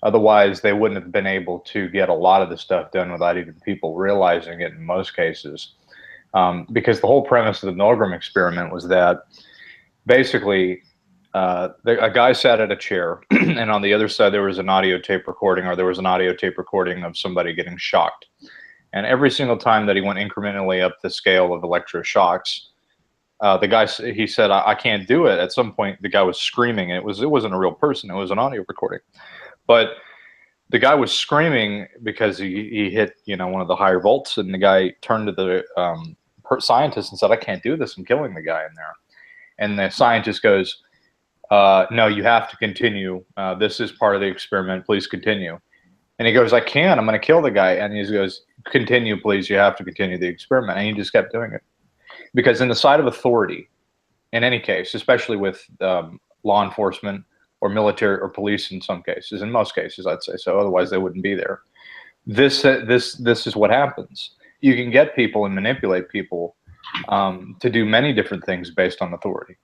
Otherwise, they wouldn't have been able to get a lot of the stuff done without even people realizing it in most cases. Because the whole premise of the Milgram experiment was that basically a guy sat at a chair, and on the other side there was an audio tape recording, or there was an audio tape recording of somebody getting shocked. And every single time that he went incrementally up the scale of electroshocks, the guy, he said, I can't do it. At some point, the guy was screaming, and it wasn't a real person. It was an audio recording. But the guy was screaming because he hit, you know, one of the higher volts, and the guy turned to the scientist and said, I can't do this. I'm killing the guy in there. And the scientist goes, no, you have to continue. This is part of the experiment. Please continue. And he goes, I can't. I'm going to kill the guy. And he goes, continue, please. You have to continue the experiment. And he just kept doing it. Because in the side of authority, in any case, especially with law enforcement or military or police in some cases, in most cases, I'd say so. Otherwise, they wouldn't be there. This is what happens. You can get people and manipulate people to do many different things based on authority.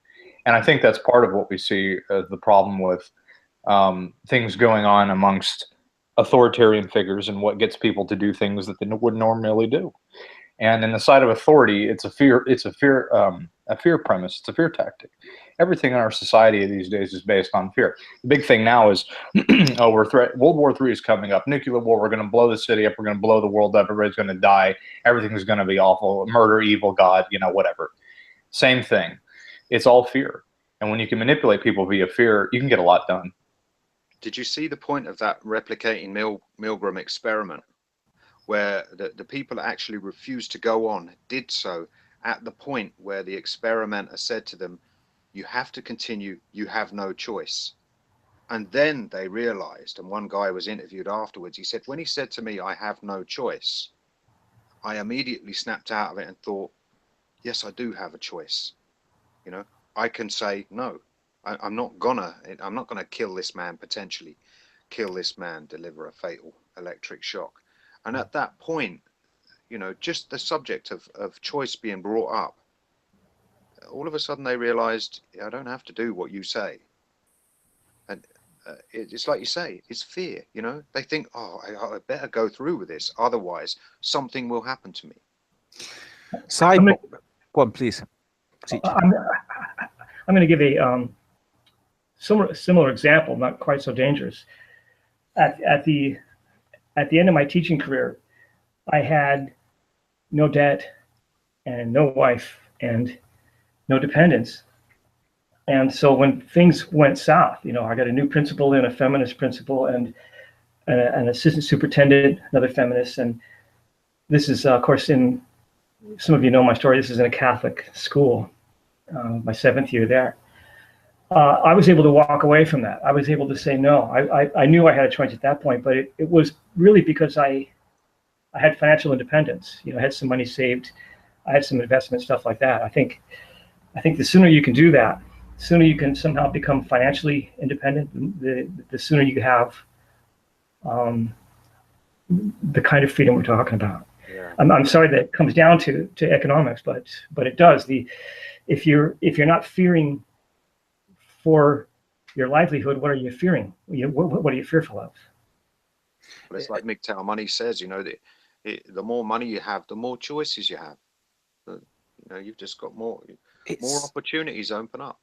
And I think that's part of what we see the problem with things going on amongst authoritarian figures, and what gets people to do things that they would normally do. And in the side of authority, it's a fear a fear premise. It's a fear tactic. Everything in our society these days is based on fear. The big thing now is, oh, World War III is coming up. Nuclear war. We're going to blow the city up. We're going to blow the world up. Everybody's going to die. Everything's going to be awful. Murder, evil, God, you know, whatever. Same thing. It's all fear. And when you can manipulate people via fear, you can get a lot done. Did you see the point of that replicating Milgram experiment, where the people that actually refused to go on did so at the point where the experimenter said to them, you have to continue, you have no choice. And then they realized, and one guy was interviewed afterwards, he said, when he said to me, I have no choice, I immediately snapped out of it and thought, yes, I do have a choice. You know, I can say, no, I'm not gonna kill this man, potentially kill this man, deliver a fatal electric shock. And at that point, you know, just the subject of choice being brought up, all of a sudden they realized, yeah, I don't have to do what you say. And it's like you say, it's fear, you know, they think, oh, I better go through with this, otherwise something will happen to me. Go on, please. I'm going to give a similar example, not quite so dangerous. At the end of my teaching career, I had no debt and no wife and no dependents. And so when things went south, you know, I got a new principal and a feminist principal and an assistant superintendent, another feminist. And this is, of course, in, some of you know my story, this is in a Catholic school, my 7th year there. I was able to walk away from that. I was able to say no. I knew I had a choice at that point, but it was really because I had financial independence. You know, I had some money saved. I had some investment, stuff like that. I think the sooner you can do that, the sooner you can somehow become financially independent, the sooner you have the kind of freedom we're talking about. Yeah. I'm sorry that it comes down to economics, but it does. If you're not fearing for your livelihood, what are you fearing? What are you fearful of? Well, it's like MGTOW money says, you know, the more money you have, the more choices you have. You know, you've just got more opportunities open up.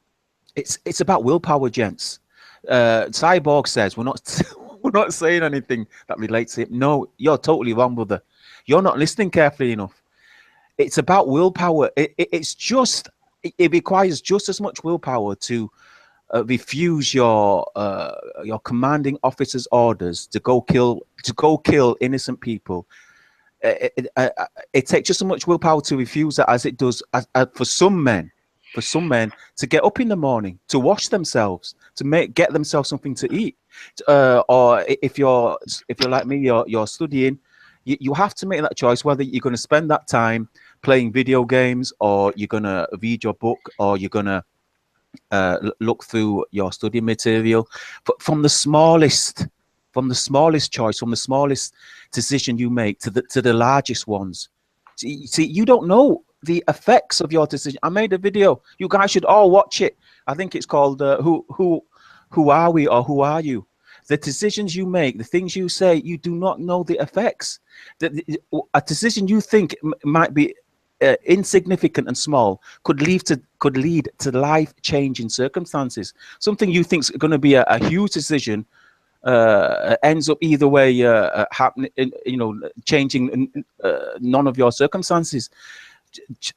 It's about willpower, gents. Cyborg says we're not saying anything that relates to it. No, you're totally wrong, brother. You're not listening carefully enough. It's about willpower. It requires just as much willpower to refuse your commanding officer's orders to go kill innocent people. It takes just as much willpower to refuse that as it does for some men to get up in the morning, to wash themselves, to get themselves something to eat, or if you're like me, you're studying. You have to make that choice whether you're going to spend that time playing video games, or you're going to read your book, or you're going to look through your study material. But from the smallest choice, from the smallest decision you make to the largest ones. See, you don't know the effects of your decision. I made a video. You guys should all watch it. I think it's called Who Are We, or Who Are You? The decisions you make, the things you say, you do not know the effects. A decision you think might be insignificant and small could lead to life-changing circumstances. Something you think is going to be a huge decision ends up either way happening, you know, changing none of your circumstances.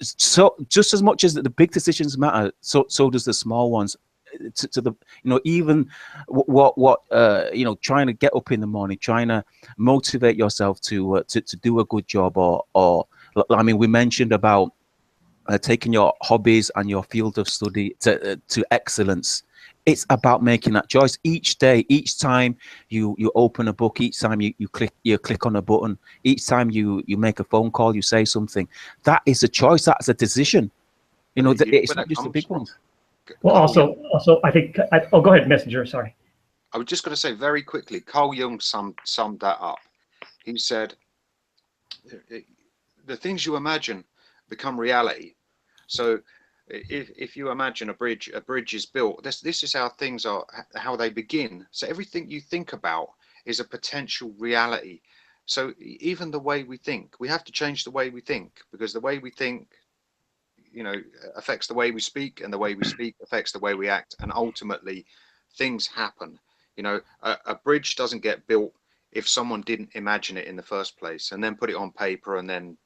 So just as much as the big decisions matter, so does the small ones. To the, you know, even what you know, trying to get up in the morning, trying to motivate yourself to do a good job, or I mean, we mentioned about taking your hobbies and your field of study to excellence. It's about making that choice each day, each time you open a book, each time you click on a button, each time you make a phone call, you say something. That is a choice. That's a decision. You know, it's not just the big ones. Well, also, I think. Go ahead, Messenger. Sorry. I was just going to say very quickly. Carl Jung summed that up. He said, "The things you imagine become reality." So, if you imagine a bridge is built. This is how things are, how they begin. So everything you think about is a potential reality. So even the way we think, we have to change the way we think, because the way we think you know, affects the way we speak, and the way we speak affects the way we act, and ultimately things happen. You know, a bridge doesn't get built if someone didn't imagine it in the first place and then put it on paper and then,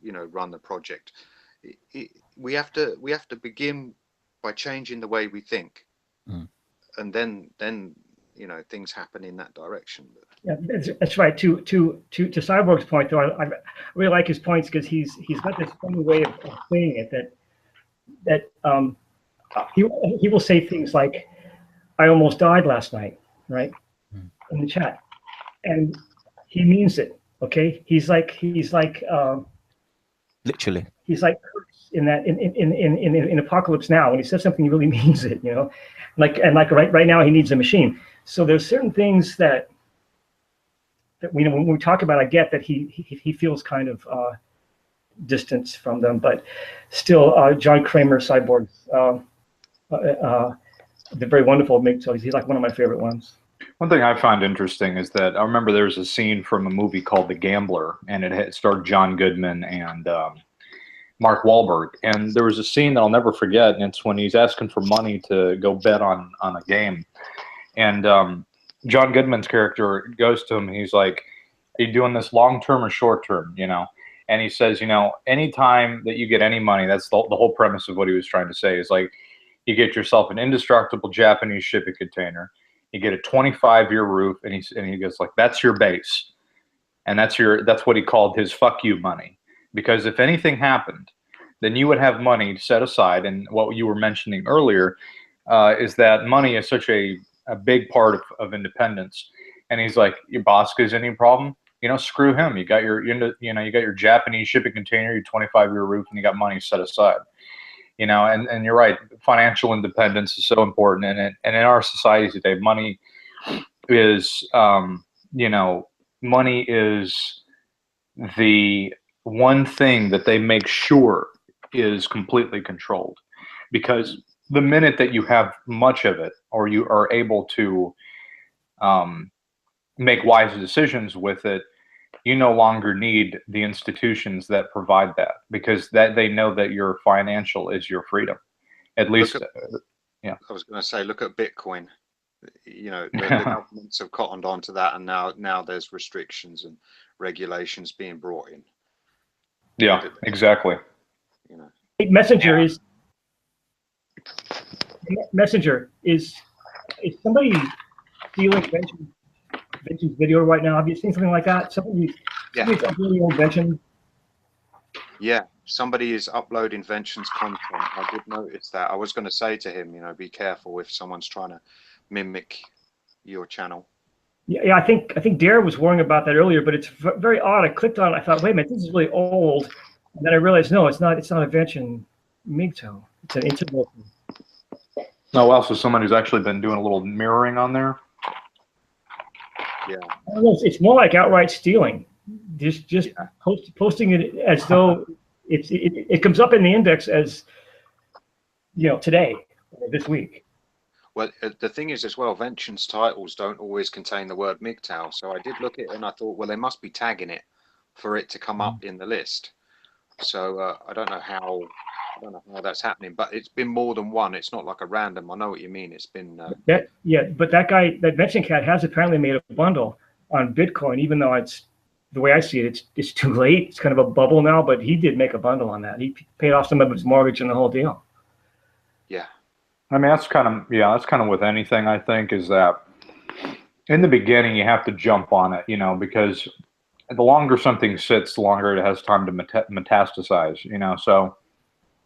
you know, run the project. We have to begin by changing the way we think, and then you know, things happen in that direction. Yeah, that's right. To Cyborg's point, though, I really like his points, because he's got this funny way of saying it, that he will say things like, "I almost died last night," right, in the chat, and he means it. Okay, he's like literally. He's like in that in Apocalypse Now, when he says something, he really means it. You know, like right now he needs a machine. So there's certain things that we know when we talk about. I get that he feels kind of distance from them, but still, John Kramer, Cyborg, the very wonderful MGTOW. He's like one of my favorite ones. One thing I find interesting is that I remember there was a scene from a movie called The Gambler, and it starred John Goodman and Mark Wahlberg. And there was a scene that I'll never forget, and it's when he's asking for money to go bet on a game. And John Goodman's character goes to him, and he's like, "Are you doing this long term or short term?" You know, and he says, "You know, anytime that you get any money," that's the whole premise of what he was trying to say, is like, you get yourself an indestructible Japanese shipping container, you get a 25-year roof, and he goes like, "That's your base," and that's what he called his "fuck you" money, because if anything happened, then you would have money set aside. And what you were mentioning earlier is that money is such a big part of independence. And he's like, "Your boss gives any problem, you know, screw him. You got your, you got your Japanese shipping container, your 25-year roof, and you got money set aside." You know, and you're right. Financial independence is so important, and in our society today, money is, money is the one thing that they make sure is completely controlled, because the minute that you have much of it, or you are able to make wise decisions with it, you no longer need the institutions that provide that, because that they know that your financial is your freedom. At least, yeah. I was going to say, look at Bitcoin. You know, the governments have cottoned onto that, and now there's restrictions and regulations being brought in. Yeah, exactly. You know, Messenger is somebody stealing Vengeance video right now? Have you seen something like that? Somebody's uploading old Vengeance. Yeah, somebody is uploading Vengeance content. I did notice that. I was going to say to him, you know, be careful if someone's trying to mimic your channel. Yeah, I think Dare was worrying about that earlier, but it's very odd. I clicked on it. I thought, wait a minute, this is really old. And then I realized, no, it's not. It's not a Vengeance MGTOW. It's an integral. Oh, well, so somebody's actually been doing a little mirroring on there. Yeah, I don't know, it's more like outright stealing. Just posting it as though it comes up in the index as, you know, today or this week. well, the thing is as well, Vengeance titles don't always contain the word MGTOW. So I did look at it and I thought, well, they must be tagging it for it to come up in the list. So I don't know how that's happening, but it's been more than one. It's not like a random. I know what you mean. It's been but that guy, that Vengeance Cat, has apparently made a bundle on Bitcoin, even though it's, the way I see it, it's too late. It's kind of a bubble now, but he did make a bundle on that. He paid off some of his mortgage and the whole deal. Yeah. I mean, that's kind of with anything, I think, is that in the beginning you have to jump on it, you know, because the longer something sits, the longer it has time to metastasize, you know. So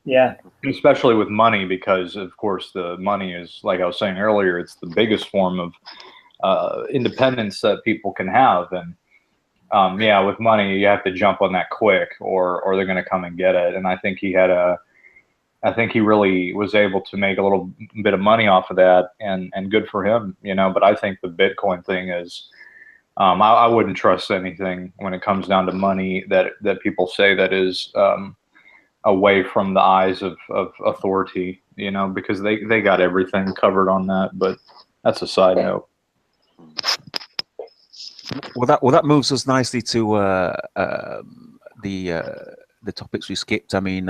yeah, especially with money, because of course the money is, like I was saying earlier, it's the biggest form of independence that people can have. And yeah, with money you have to jump on that quick, or they're going to come and get it. And I think he really was able to make a little bit of money off of that, and good for him, you know. But I think the Bitcoin thing is, I wouldn't trust anything when it comes down to money that people say that is away from the eyes of authority, you know, because they got everything covered on that. But that's a side note. Well, that moves us nicely to the topics we skipped. I mean,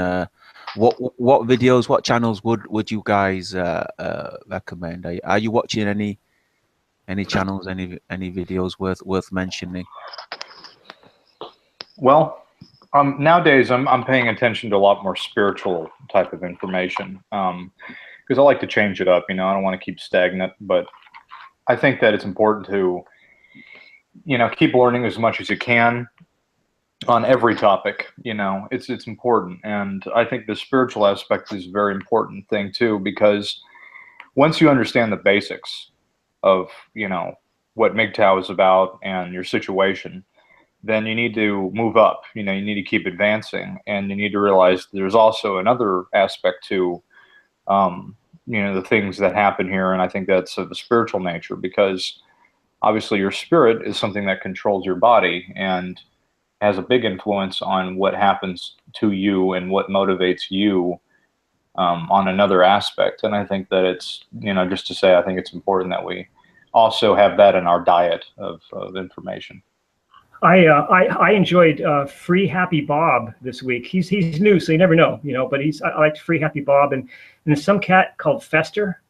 What videos, what channels would you guys recommend? Are you watching any channels, any videos worth mentioning? Well, nowadays I'm paying attention to a lot more spiritual type of information, because I like to change it up. You know, I don't want to keep stagnant, but I think that it's important to, you know, keep learning as much as you can on every topic. You know, it's important, and I think the spiritual aspect is a very important thing too, because once you understand the basics of, you know, what MGTOW is about and your situation, then you need to move up. You know, you need to keep advancing, and you need to realize there's also another aspect to, you know, the things that happen here, and I think that's of a spiritual nature, because obviously your spirit is something that controls your body and has a big influence on what happens to you and what motivates you, on another aspect. And I think that it's, you know, just to say, I think it's important that we also have that in our diet of information. I enjoyed Free Happy Bob this week. He's new, so you never know, you know. But I liked Free Happy Bob, and there's some cat called Fester,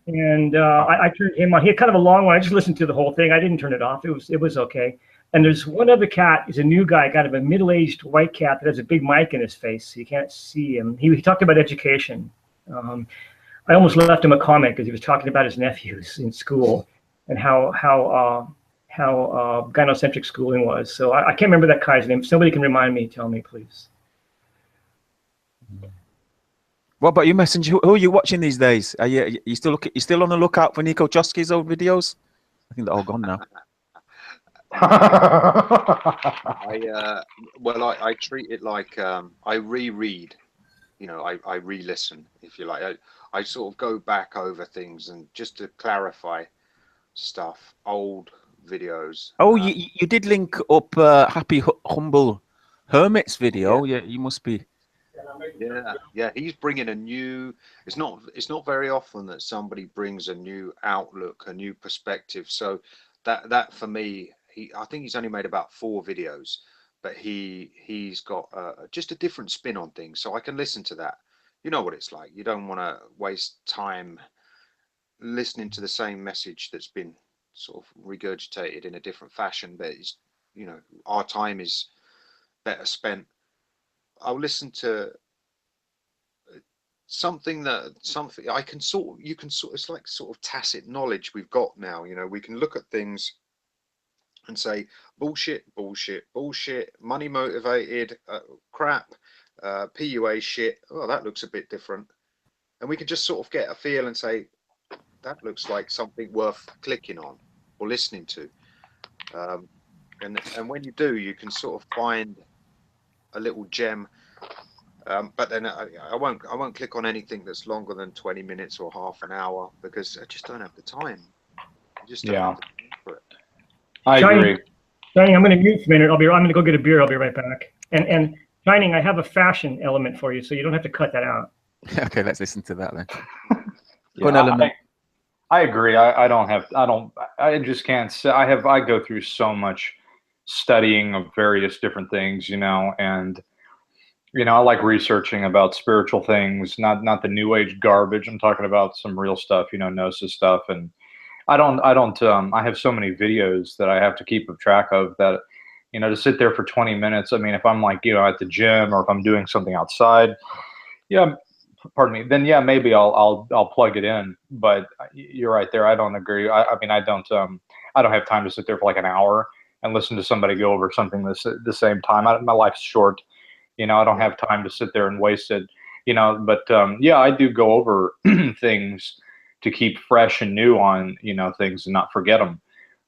and I turned him on. He had kind of a long one. I just listened to the whole thing. I didn't turn it off. It was okay. And there's one other cat. He's a new guy, kind of a middle-aged white cat that has a big mic in his face, so you can't see him. He talked about education. I almost left him a comment because he was talking about his nephews in school and how gynocentric schooling was. So I can't remember that guy's name. If somebody can remind me, tell me, please. What about you, Messenger? Who are you watching these days? Are you still on the lookout for Nico Chosky's old videos? I think they're all gone now. I treat it like I reread. You know, I re-listen, if you like. I sort of go back over things and just to clarify stuff, old videos. Oh, you did link up Happy Humble Hermit's video. Yeah, you must be. Yeah. He's bringing a new. It's not very often that somebody brings a new outlook, a new perspective. So that for me, I think he's only made about 4 videos, but he's got just a different spin on things. So I can listen to that. You know what it's like. You don't want to waste time listening to the same message that's been sort of regurgitated in a different fashion. But it's, you know, our time is better spent. I'll listen to something I can you can it's like sort of tacit knowledge we've got now. You know, we can look at things and say bullshit, money motivated crap, PUA shit. Oh, that looks a bit different, and we can just sort of get a feel and say that looks like something worth clicking on or listening to. And when you do, you can sort of find a little gem. But then I won't click on anything that's longer than 20 minutes or half an hour, because I just don't have the time. I just don't have the time for it. I agree. Shining, I'm going to mute for a minute. I'm going to go get a beer. I'll be right back. And Shining, I have a fashion element for you, so you don't have to cut that out. Okay, let's listen to that then. I agree. I just can't say. I go through so much studying of various different things, you know, and you know, I like researching about spiritual things, not the new age garbage. I'm talking about some real stuff, you know, gnosis stuff. And I have so many videos that I have to keep track of that, you know, to sit there for 20 minutes. I mean, if I'm like, you know, at the gym or if I'm doing something outside, yeah, pardon me, then yeah, maybe I'll plug it in. But you're right there. I don't agree. I mean, I don't have time to sit there for like an hour and listen to somebody go over something the same time. My life's short. You know, I don't have time to sit there and waste it, you know, but yeah, I do go over things to keep fresh and new on, you know, things and not forget them.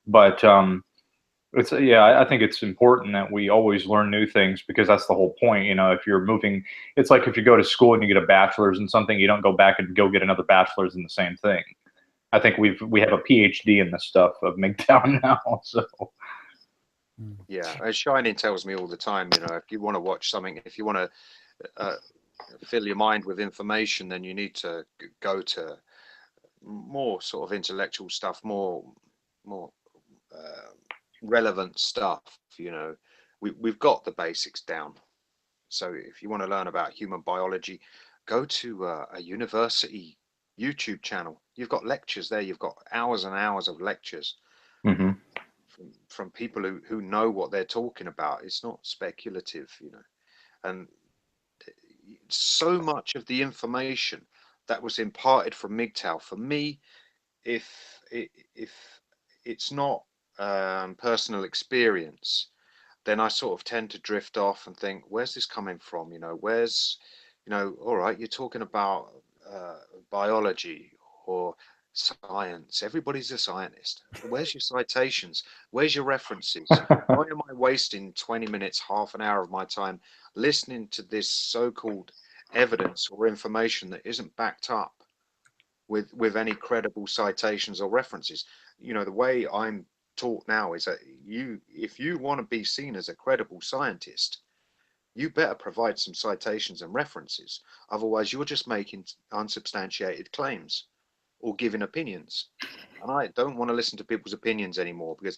But I think it's important that we always learn new things, because that's the whole point. You know, if you're moving, it's like if you go to school and you get a bachelor's in something, you don't go back and go get another bachelor's in the same thing. I think we have a PhD in this stuff of MGTOW now, so. Yeah, as Shining tells me all the time, you know, if you want to watch something, if you want to fill your mind with information, then you need to go to more sort of intellectual stuff, more relevant stuff. You know, we've got the basics down. So if you want to learn about human biology, go to a university YouTube channel. You've got lectures there. You've got hours and hours of lectures Mm-hmm. from people who know what they're talking about. It's not speculative, you know. And so much of the information that was imparted from MGTOW, for me, if it's not personal experience, then I sort of tend to drift off and think, where's this coming from? You know, where's, you know, all right, you're talking about biology or science. Everybody's a scientist. Where's your citations? Where's your references? Why am I wasting 20 minutes, half an hour of my time listening to this so-called evidence or information that isn't backed up with any credible citations or references? You know, the way I'm taught now is that if you want to be seen as a credible scientist, you better provide some citations and references. Otherwise, you're just making unsubstantiated claims or giving opinions. And I don't want to listen to people's opinions anymore, because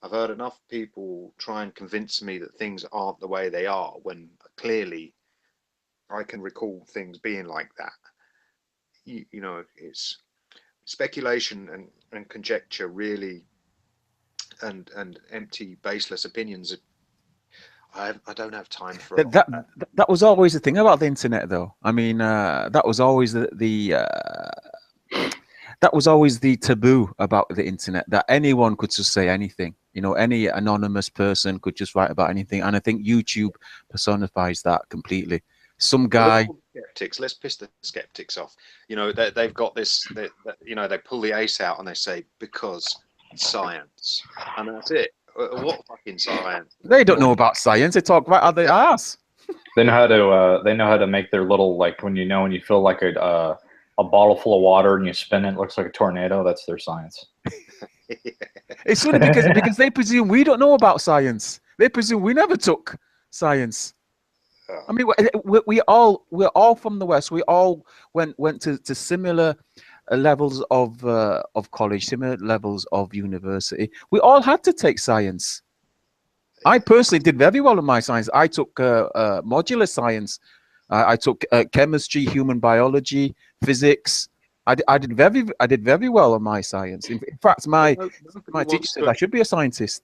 I've heard enough people try and convince me that things aren't the way they are, when clearly I can recall things being like that. You know, it's speculation and conjecture, really, and empty, baseless opinions. I don't have time for it. That was always the thing about the internet, though. I mean, that was always that was always the taboo about the internet, that anyone could just say anything. You know, any anonymous person could just write about anything, and I think YouTube personifies that completely. Some guy. Skeptics. Let's piss the skeptics off. You know, they've got this. You know, they pull the ace out and they say, because science, and that's it. What fucking science? They don't know about science. They talk right out their ass. They know how to. They know how to make their little, like, when you feel like a bottle full of water and you spin it, it looks like a tornado. That's their science. It's funny because they presume we don't know about science. They presume we never took science. I mean, we're all from the West. We all went to similar levels of college, similar levels of university. We all had to take science. I personally did very well in my science. I took modular science. I took chemistry, human biology, physics. I did very well on my science. In fact, my teacher said I should be a scientist.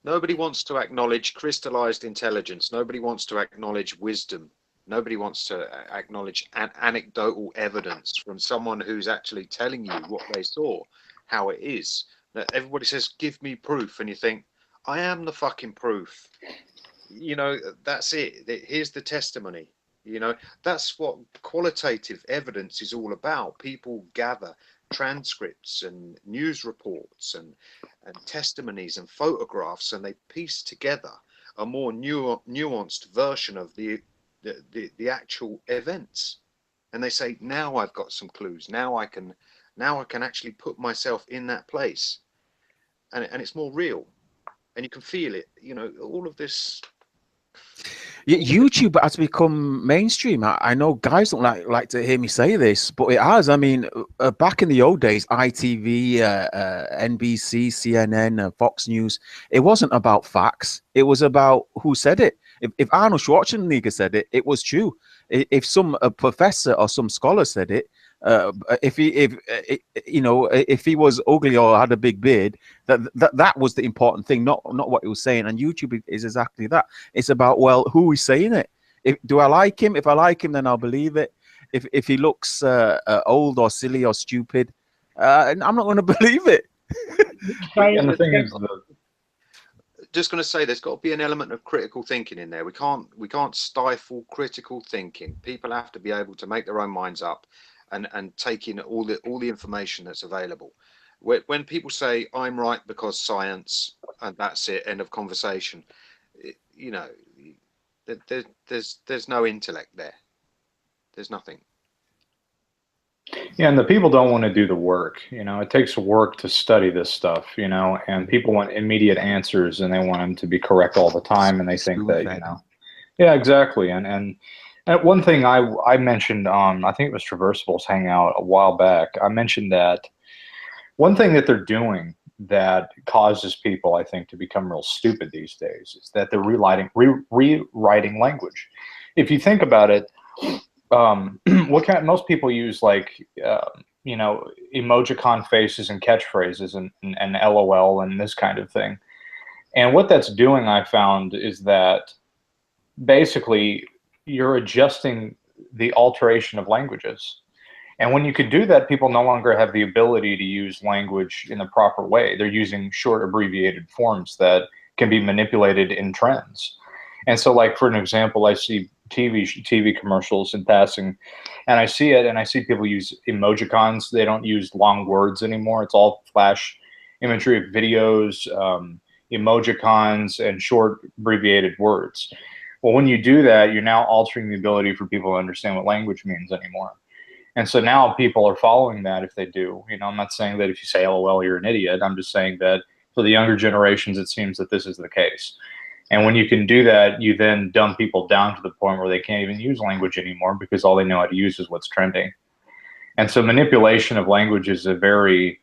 Nobody wants to acknowledge crystallized intelligence. Nobody wants to acknowledge wisdom. Nobody wants to acknowledge anecdotal evidence from someone who's actually telling you what they saw, how it is. Everybody says, give me proof. And you think, I am the fucking proof. You know, that's it. Here's the testimony. You know, that's what qualitative evidence is all about. People gather transcripts and news reports and testimonies and photographs, and they piece together a more nuanced version of the actual events. And they say, now I've got some clues. Now I can actually put myself in that place, and it's more real, and you can feel it. You know, all of this. YouTube has become mainstream. I know guys don't like to hear me say this, but it has. I mean, back in the old days, ITV, NBC, CNN, Fox News, it wasn't about facts. It was about who said it. If Arnold Schwarzenegger said it, it was true. If some professor or some scholar said it, if he was ugly or had a big beard, that was the important thing, not what he was saying. And YouTube is exactly that. It's about, well, who is saying it. Do I like him? If I like him, then I'll believe it. If he looks old or silly or stupid, I'm not going to believe it. And the thing is, just going to say, there's got to be an element of critical thinking in there. We can't stifle critical thinking. People have to be able to make their own minds up and take in all the information that's available. When people say, I'm right because science, and that's it, end of conversation, you know, there's no intellect there. There's nothing. Yeah, and the people don't want to do the work. You know, it takes work to study this stuff, you know, and people want immediate answers, and they want them to be correct all the time, and they think that, you know. Yeah, exactly. And one thing I mentioned on, I think it was Traversable's Hangout a while back, I mentioned that one thing that they're doing that causes people, I think, to become real stupid these days is that they're rewriting language. if you think about it, most people use like you know, emojicon faces and catchphrases and LOL and this kind of thing. And what that's doing, I found, is that basically you're adjusting the alteration of languages. And when you can do that, people no longer have the ability to use language in the proper way. They're using short abbreviated forms that can be manipulated in trends. And so, like, for an example, I see TV commercials in passing, and I see it, and I see people use emojicons. They don't use long words anymore. It's all flash imagery of videos, emojicons, and short abbreviated words. Well, when you do that, you're now altering the ability for people to understand what language means anymore. And so now people are following that if they do. You know, I'm not saying that if you say LOL, you're an idiot. I'm just saying that for the younger generations, it seems that this is the case. And when you can do that, you then dumb people down to the point where they can't even use language anymore because all they know how to use is what's trending. And so manipulation of language is a very,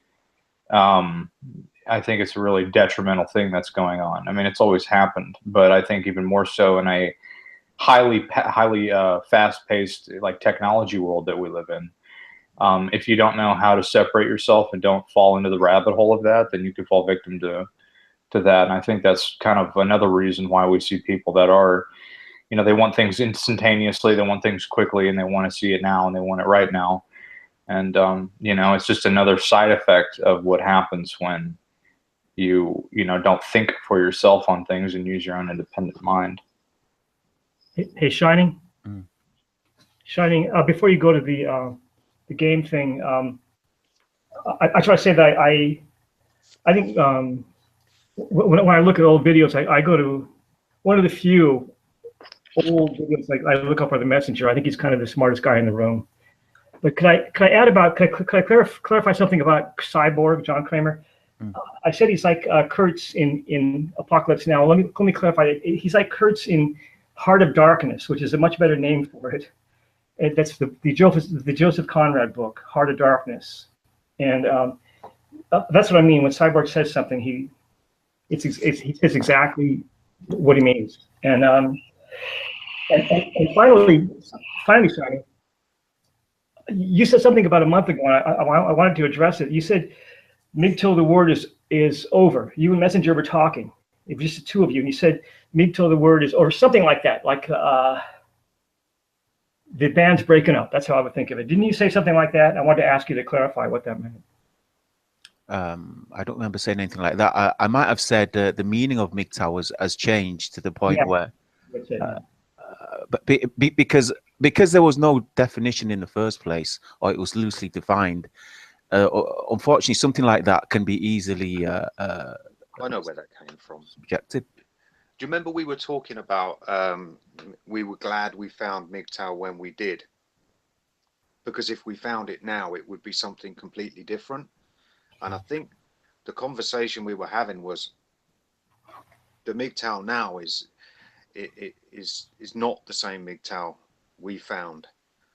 I think it's a really detrimental thing that's going on. I mean, it's always happened, but I think even more so in a highly fast-paced like technology world that we live in. If you don't know how to separate yourself and don't fall into the rabbit hole of that, then you could fall victim to that. And I think that's kind of another reason why we see people that are, you know, they want things instantaneously, they want things quickly, and they want to see it now, and they want it right now. And you know, it's just another side effect of what happens when you know, don't think for yourself on things and use your own independent mind. Hey, Shining. Shining. Before you go to the game thing, I try to say that I think when I look at old videos, I go to one of the few old videos. Like I look up for the messenger. I think he's kind of the smartest guy in the room. But could I add about? Could I clarify something about Cyborg, John Kramer? I said he's like Kurtz in Apocalypse Now. Let me clarify. He's like Kurtz in Heart of Darkness, which is a much better name for it. And that's the Joseph Conrad book, Heart of Darkness. And that's what I mean when Cyborg says something. He says exactly what he means. And finally, Sonny, you said something about a month ago, and I wanted to address it. You said MGTOW, the word is over. You and Messenger were talking. It was just the two of you, and you said MGTOW, the word is, or something like that, like the band's breaking up. That's how I would think of it. Didn't you say something like that? I wanted to ask you to clarify what that meant. I don't remember saying anything like that. I might have said the meaning of MGTOW has changed to the point where, but because there was no definition in the first place, or it was loosely defined. Unfortunately, something like that can be easily. I know where that came from. Subjective. Do you remember we were talking about? We were glad we found MGTOW when we did, because if we found it now, it would be something completely different. And I think the conversation we were having was the MGTOW now is not the same MGTOW we found.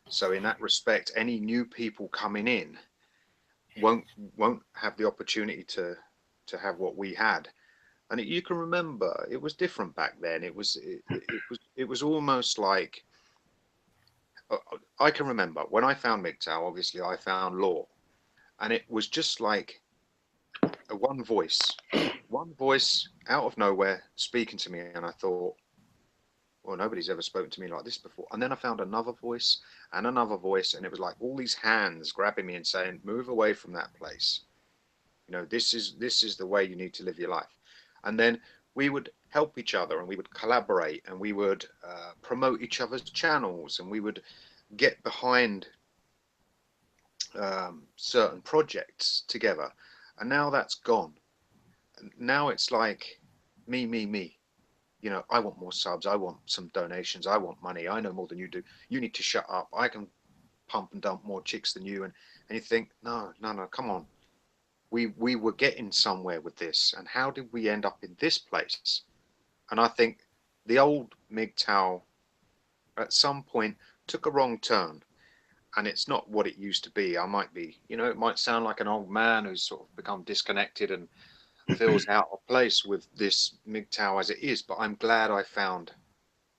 So in that respect, any new people coming in won't have the opportunity to have what we had. And you can remember it was different back then. It was almost like, I can remember when I found MGTOW, obviously I found law, and it was just like one voice out of nowhere speaking to me, and I thought, well, nobody's ever spoken to me like this before. And then I found another voice and another voice, and it was like all these hands grabbing me and saying, move away from that place. You know, this is the way you need to live your life. And then we would help each other, and we would collaborate, and we would promote each other's channels, and we would get behind certain projects together. And now that's gone. Now it's like me. You know, I want more subs. I want some donations. I want money. I know more than you do. You need to shut up. I can pump and dump more chicks than you. And you think, no, come on. We were getting somewhere with this. And how did we end up in this place? And I think the old MGTOW at some point took a wrong turn. And it's not what it used to be. I might be, you know, it might sound like an old man who's sort of become disconnected and feels out of place with this MGTOW as it is, but I'm glad I found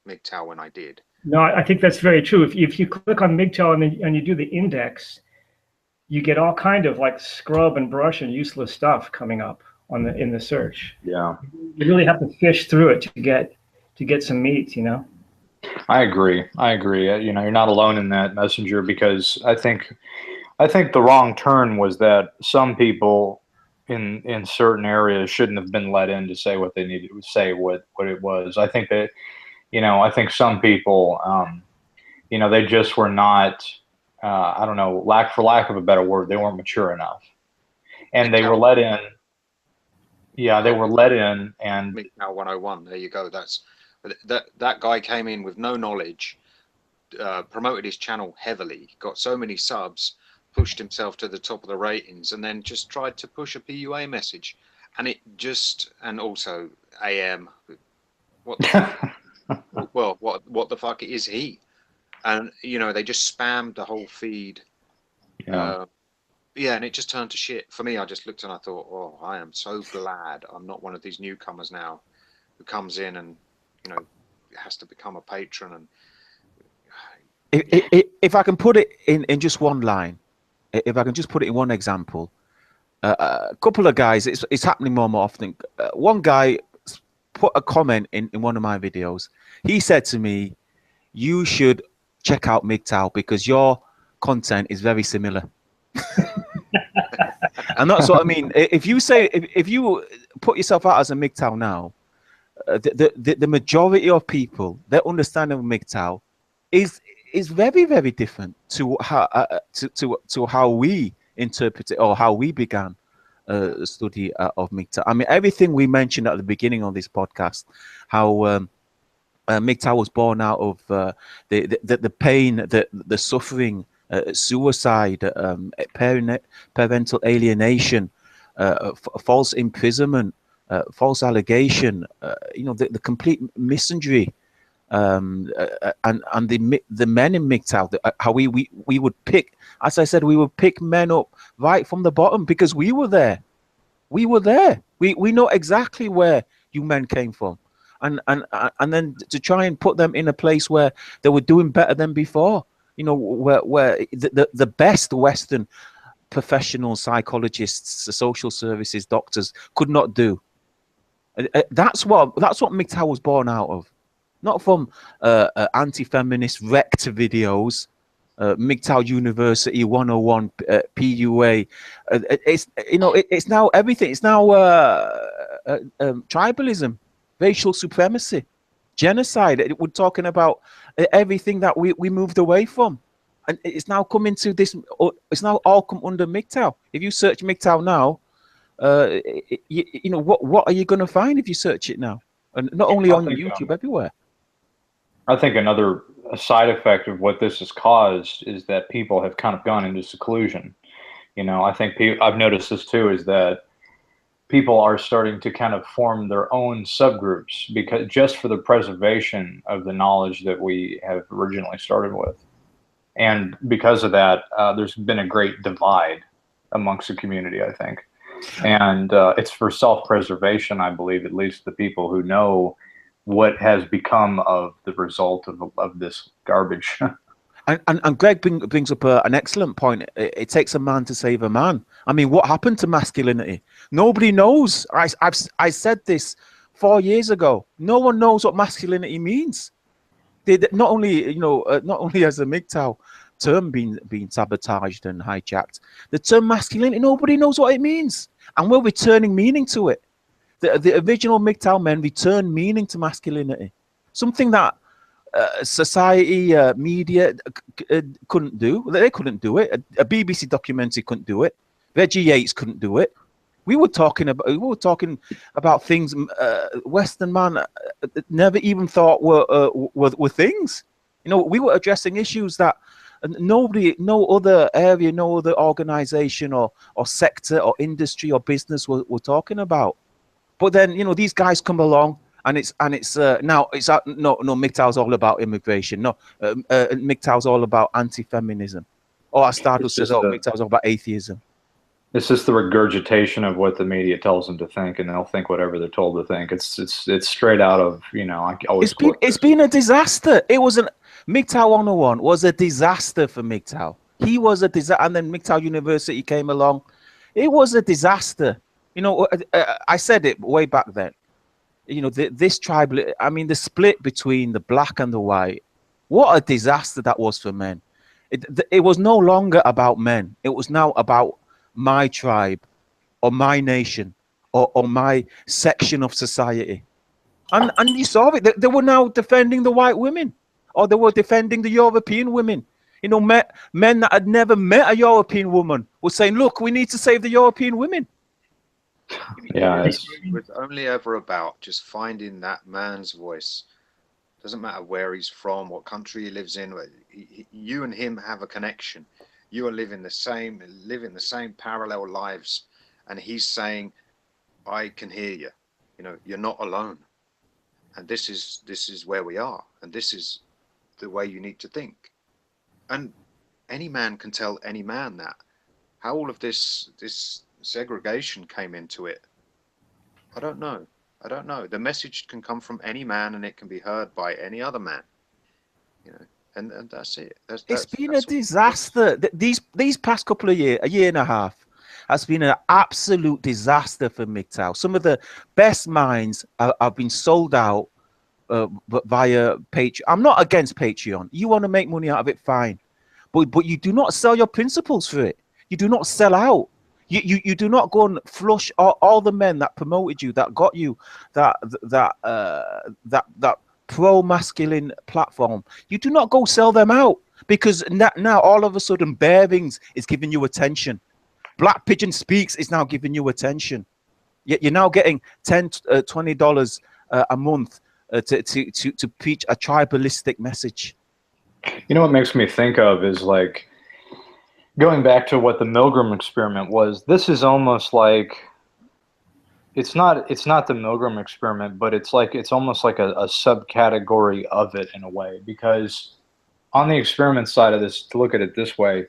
MGTOW when I did. No, I think that's very true. If you click on MGTOW and you do the index, you get all kind of like scrub and brush and useless stuff coming up on in the search. Yeah, you really have to fish through it to get some meat, you know. I agree. You know, you're not alone in that, Messenger, because I think the wrong turn was that some people in certain areas shouldn't have been let in to say what they needed to say, what it was. I think that, you know, I think some people, you know, they just were not, I don't know, for lack of a better word, they weren't mature enough, and they were let in. Yeah, they were let in, and MGTOW 101. There you go. That guy came in with no knowledge, promoted his channel heavily, got so many subs, pushed himself to the top of the ratings, and then just tried to push a PUA message, and also AM. What the well, what the fuck is he? And you know, they just spammed the whole feed. yeah. Yeah, and it just turned to shit. For me, I just looked and I thought, oh, I am so glad I'm not one of these newcomers now who comes in and, you know, has to become a patron. And if I can put it in just one line, if I can just put it in one example, a couple of guys, it's happening more and more often. One guy put a comment in one of my videos. He said to me, you should check out MGTOW because your content is very similar. And that's what I mean. If you put yourself out as a MGTOW now, the majority of people, their understanding of MGTOW is very, very different to how we interpret it or how we began the study of MGTOW. I mean, everything we mentioned at the beginning of this podcast, how MGTOW was born out of the pain, the suffering, suicide, parental alienation, false imprisonment, false allegation, you know, the complete misandry, and the men in MGTOW, how we would pick, as I said, we would pick men up right from the bottom because we were there. We know exactly where you men came from. And then to try and put them in a place where they were doing better than before, you know, where the best Western professional psychologists, social services, doctors could not do. That's what MGTOW was born out of, not from anti-feminist wrecked videos, MGTOW University 101, PUA. It's, you know, it's now everything. It's now tribalism, racial supremacy, genocide. We're talking about everything that we moved away from, and it's now coming to this. It's now all come under MGTOW. If you search MGTOW now, you know what are you going to find if you search it now? And not only on YouTube, everywhere. I think another side effect of what this has caused is that people have kind of gone into seclusion. You know, I think I've noticed this too, is that people are starting to kind of form their own subgroups because just for the preservation of the knowledge that we have originally started with. And because of that, there's been a great divide amongst the community, I think. And it's for self-preservation, I believe, at least the people who know what has become of the result of this garbage. And Greg brings up an excellent point. It takes a man to save a man. I mean, what happened to masculinity? Nobody knows. I said this 4 years ago. No one knows what masculinity means. Not only, you know, not only has the MGTOW term been sabotaged and hijacked, the term masculinity, nobody knows what it means, and we're returning meaning to it. The original MGTOW men returned meaning to masculinity, something that society, media couldn't do. They couldn't do it. A BBC documentary couldn't do it. Reggie Yates couldn't do it. We were talking about things Western man never even thought were things. You know, we were addressing issues that no other area, no other organization or sector or industry or business were talking about. But then, you know, these guys come along, and it's now it's no MGTOW's all about immigration. No, MGTOW's all about anti-feminism. Or as Stardust says, MGTOW's all about atheism. It's just the regurgitation of what the media tells them to think, and they'll think whatever they're told to think. It's straight out of, you know, I always it's been a disaster. It was an MGTOW 101 was a disaster for MGTOW. He was a disaster, and then MGTOW University came along. It was a disaster. You know, I said it way back then. You know, this tribal, I mean, the split between the black and the white, what a disaster that was for men. It was no longer about men. It was now about my tribe or my nation or my section of society. And you saw it. They were now defending the white women, or they were defending the European women. You know, men that had never met a European woman were saying, look, we need to save the European women. Yeah, it was only ever about just finding that man's voice. Doesn't matter where he's from, what country he lives in. You and him have a connection. You are living the same parallel lives, and he's saying, "I can hear you. You know, you're not alone, and this is where we are, and this is the way you need to think." And any man can tell any man that. How all of this segregation came into it, I don't know. I don't know. The message can come from any man, and it can be heard by any other man. You know, and that's it. It's been a disaster. These past couple of years, a year and a half, has been an absolute disaster for MGTOW. Some of the best minds have been sold out via Patreon. I'm not against Patreon. You want to make money out of it, fine. But you do not sell your principles for it. You do not sell out. You do not go and flush all the men that promoted you, that got you that pro-masculine platform. You do not go sell them out, because now all of a sudden Bearings is giving you attention. Black Pigeon Speaks is now giving you attention. You're now getting $10, $20 a month to preach a tribalistic message. You know what makes me think of is, like, going back to what the Milgram experiment was. This is almost like, it's not the Milgram experiment, but it's almost like a subcategory of it in a way, because on the experiment side of this, to look at it this way,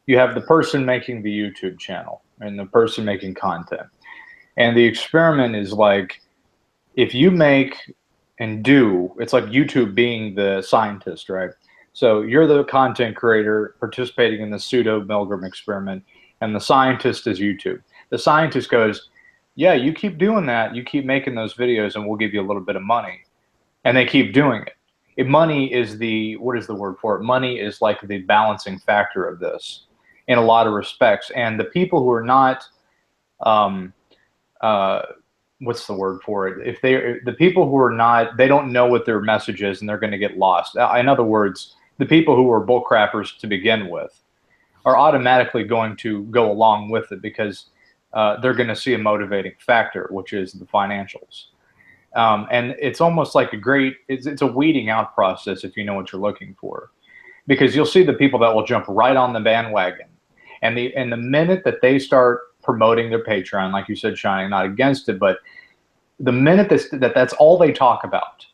you have the person making the YouTube channel and the person making content. And the experiment is like, if you make and do, it's like YouTube being the scientist, right? So you're the content creator participating in the pseudo Milgram experiment, and the scientist is YouTube. The scientist goes, yeah, you keep doing that. You keep making those videos and we'll give you a little bit of money. And they keep doing it. Money is what is the word for it? Money is like the balancing factor of this in a lot of respects. And the people who are not, what's the word for it? The people who are not, they don't know what their message is, and they're going to get lost. In other words, the people who are bullcrappers to begin with are automatically going to go along with it, because they're going to see a motivating factor, which is the financials. And it's almost like it's a weeding out process if you know what you're looking for, because you'll see the people that will jump right on the bandwagon. And the minute that they start promoting their Patreon, like you said, Shinning, not against it, but the minute that's all they talk about,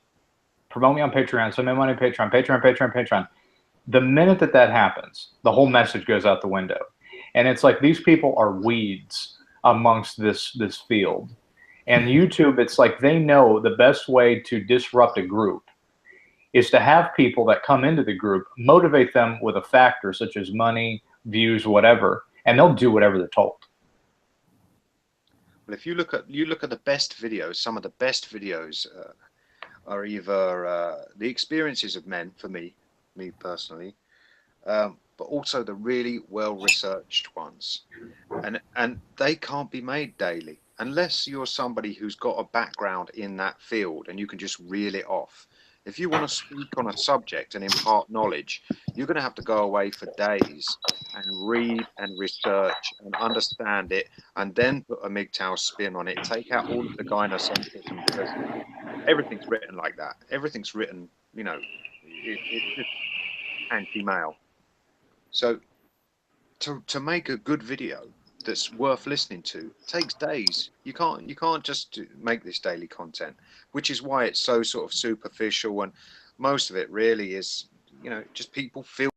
promote me on Patreon, send me money on Patreon, Patreon. The minute that happens, the whole message goes out the window. And it's like these people are weeds amongst this field. And YouTube, it's like they know the best way to disrupt a group is to have people that come into the group, motivate them with a factor such as money, views, whatever, and they'll do whatever they're told. Well, if you look at the best videos, some of the best videos are either the experiences of men, for me personally, but also the really well-researched ones, and they can't be made daily unless you're somebody who's got a background in that field and you can just reel it off. If you want to speak on a subject and impart knowledge, you're going to have to go away for days and read and research and understand it, and then put a MGTOW spin on it, take out all of the gynocentrism, because everything's written like that. Everything's written, you know, it's just anti-male. So to make a good video that's worth listening to takes days. You can't just make this daily content, which is why it's so sort of superficial, and most of it really is, you know, just people feel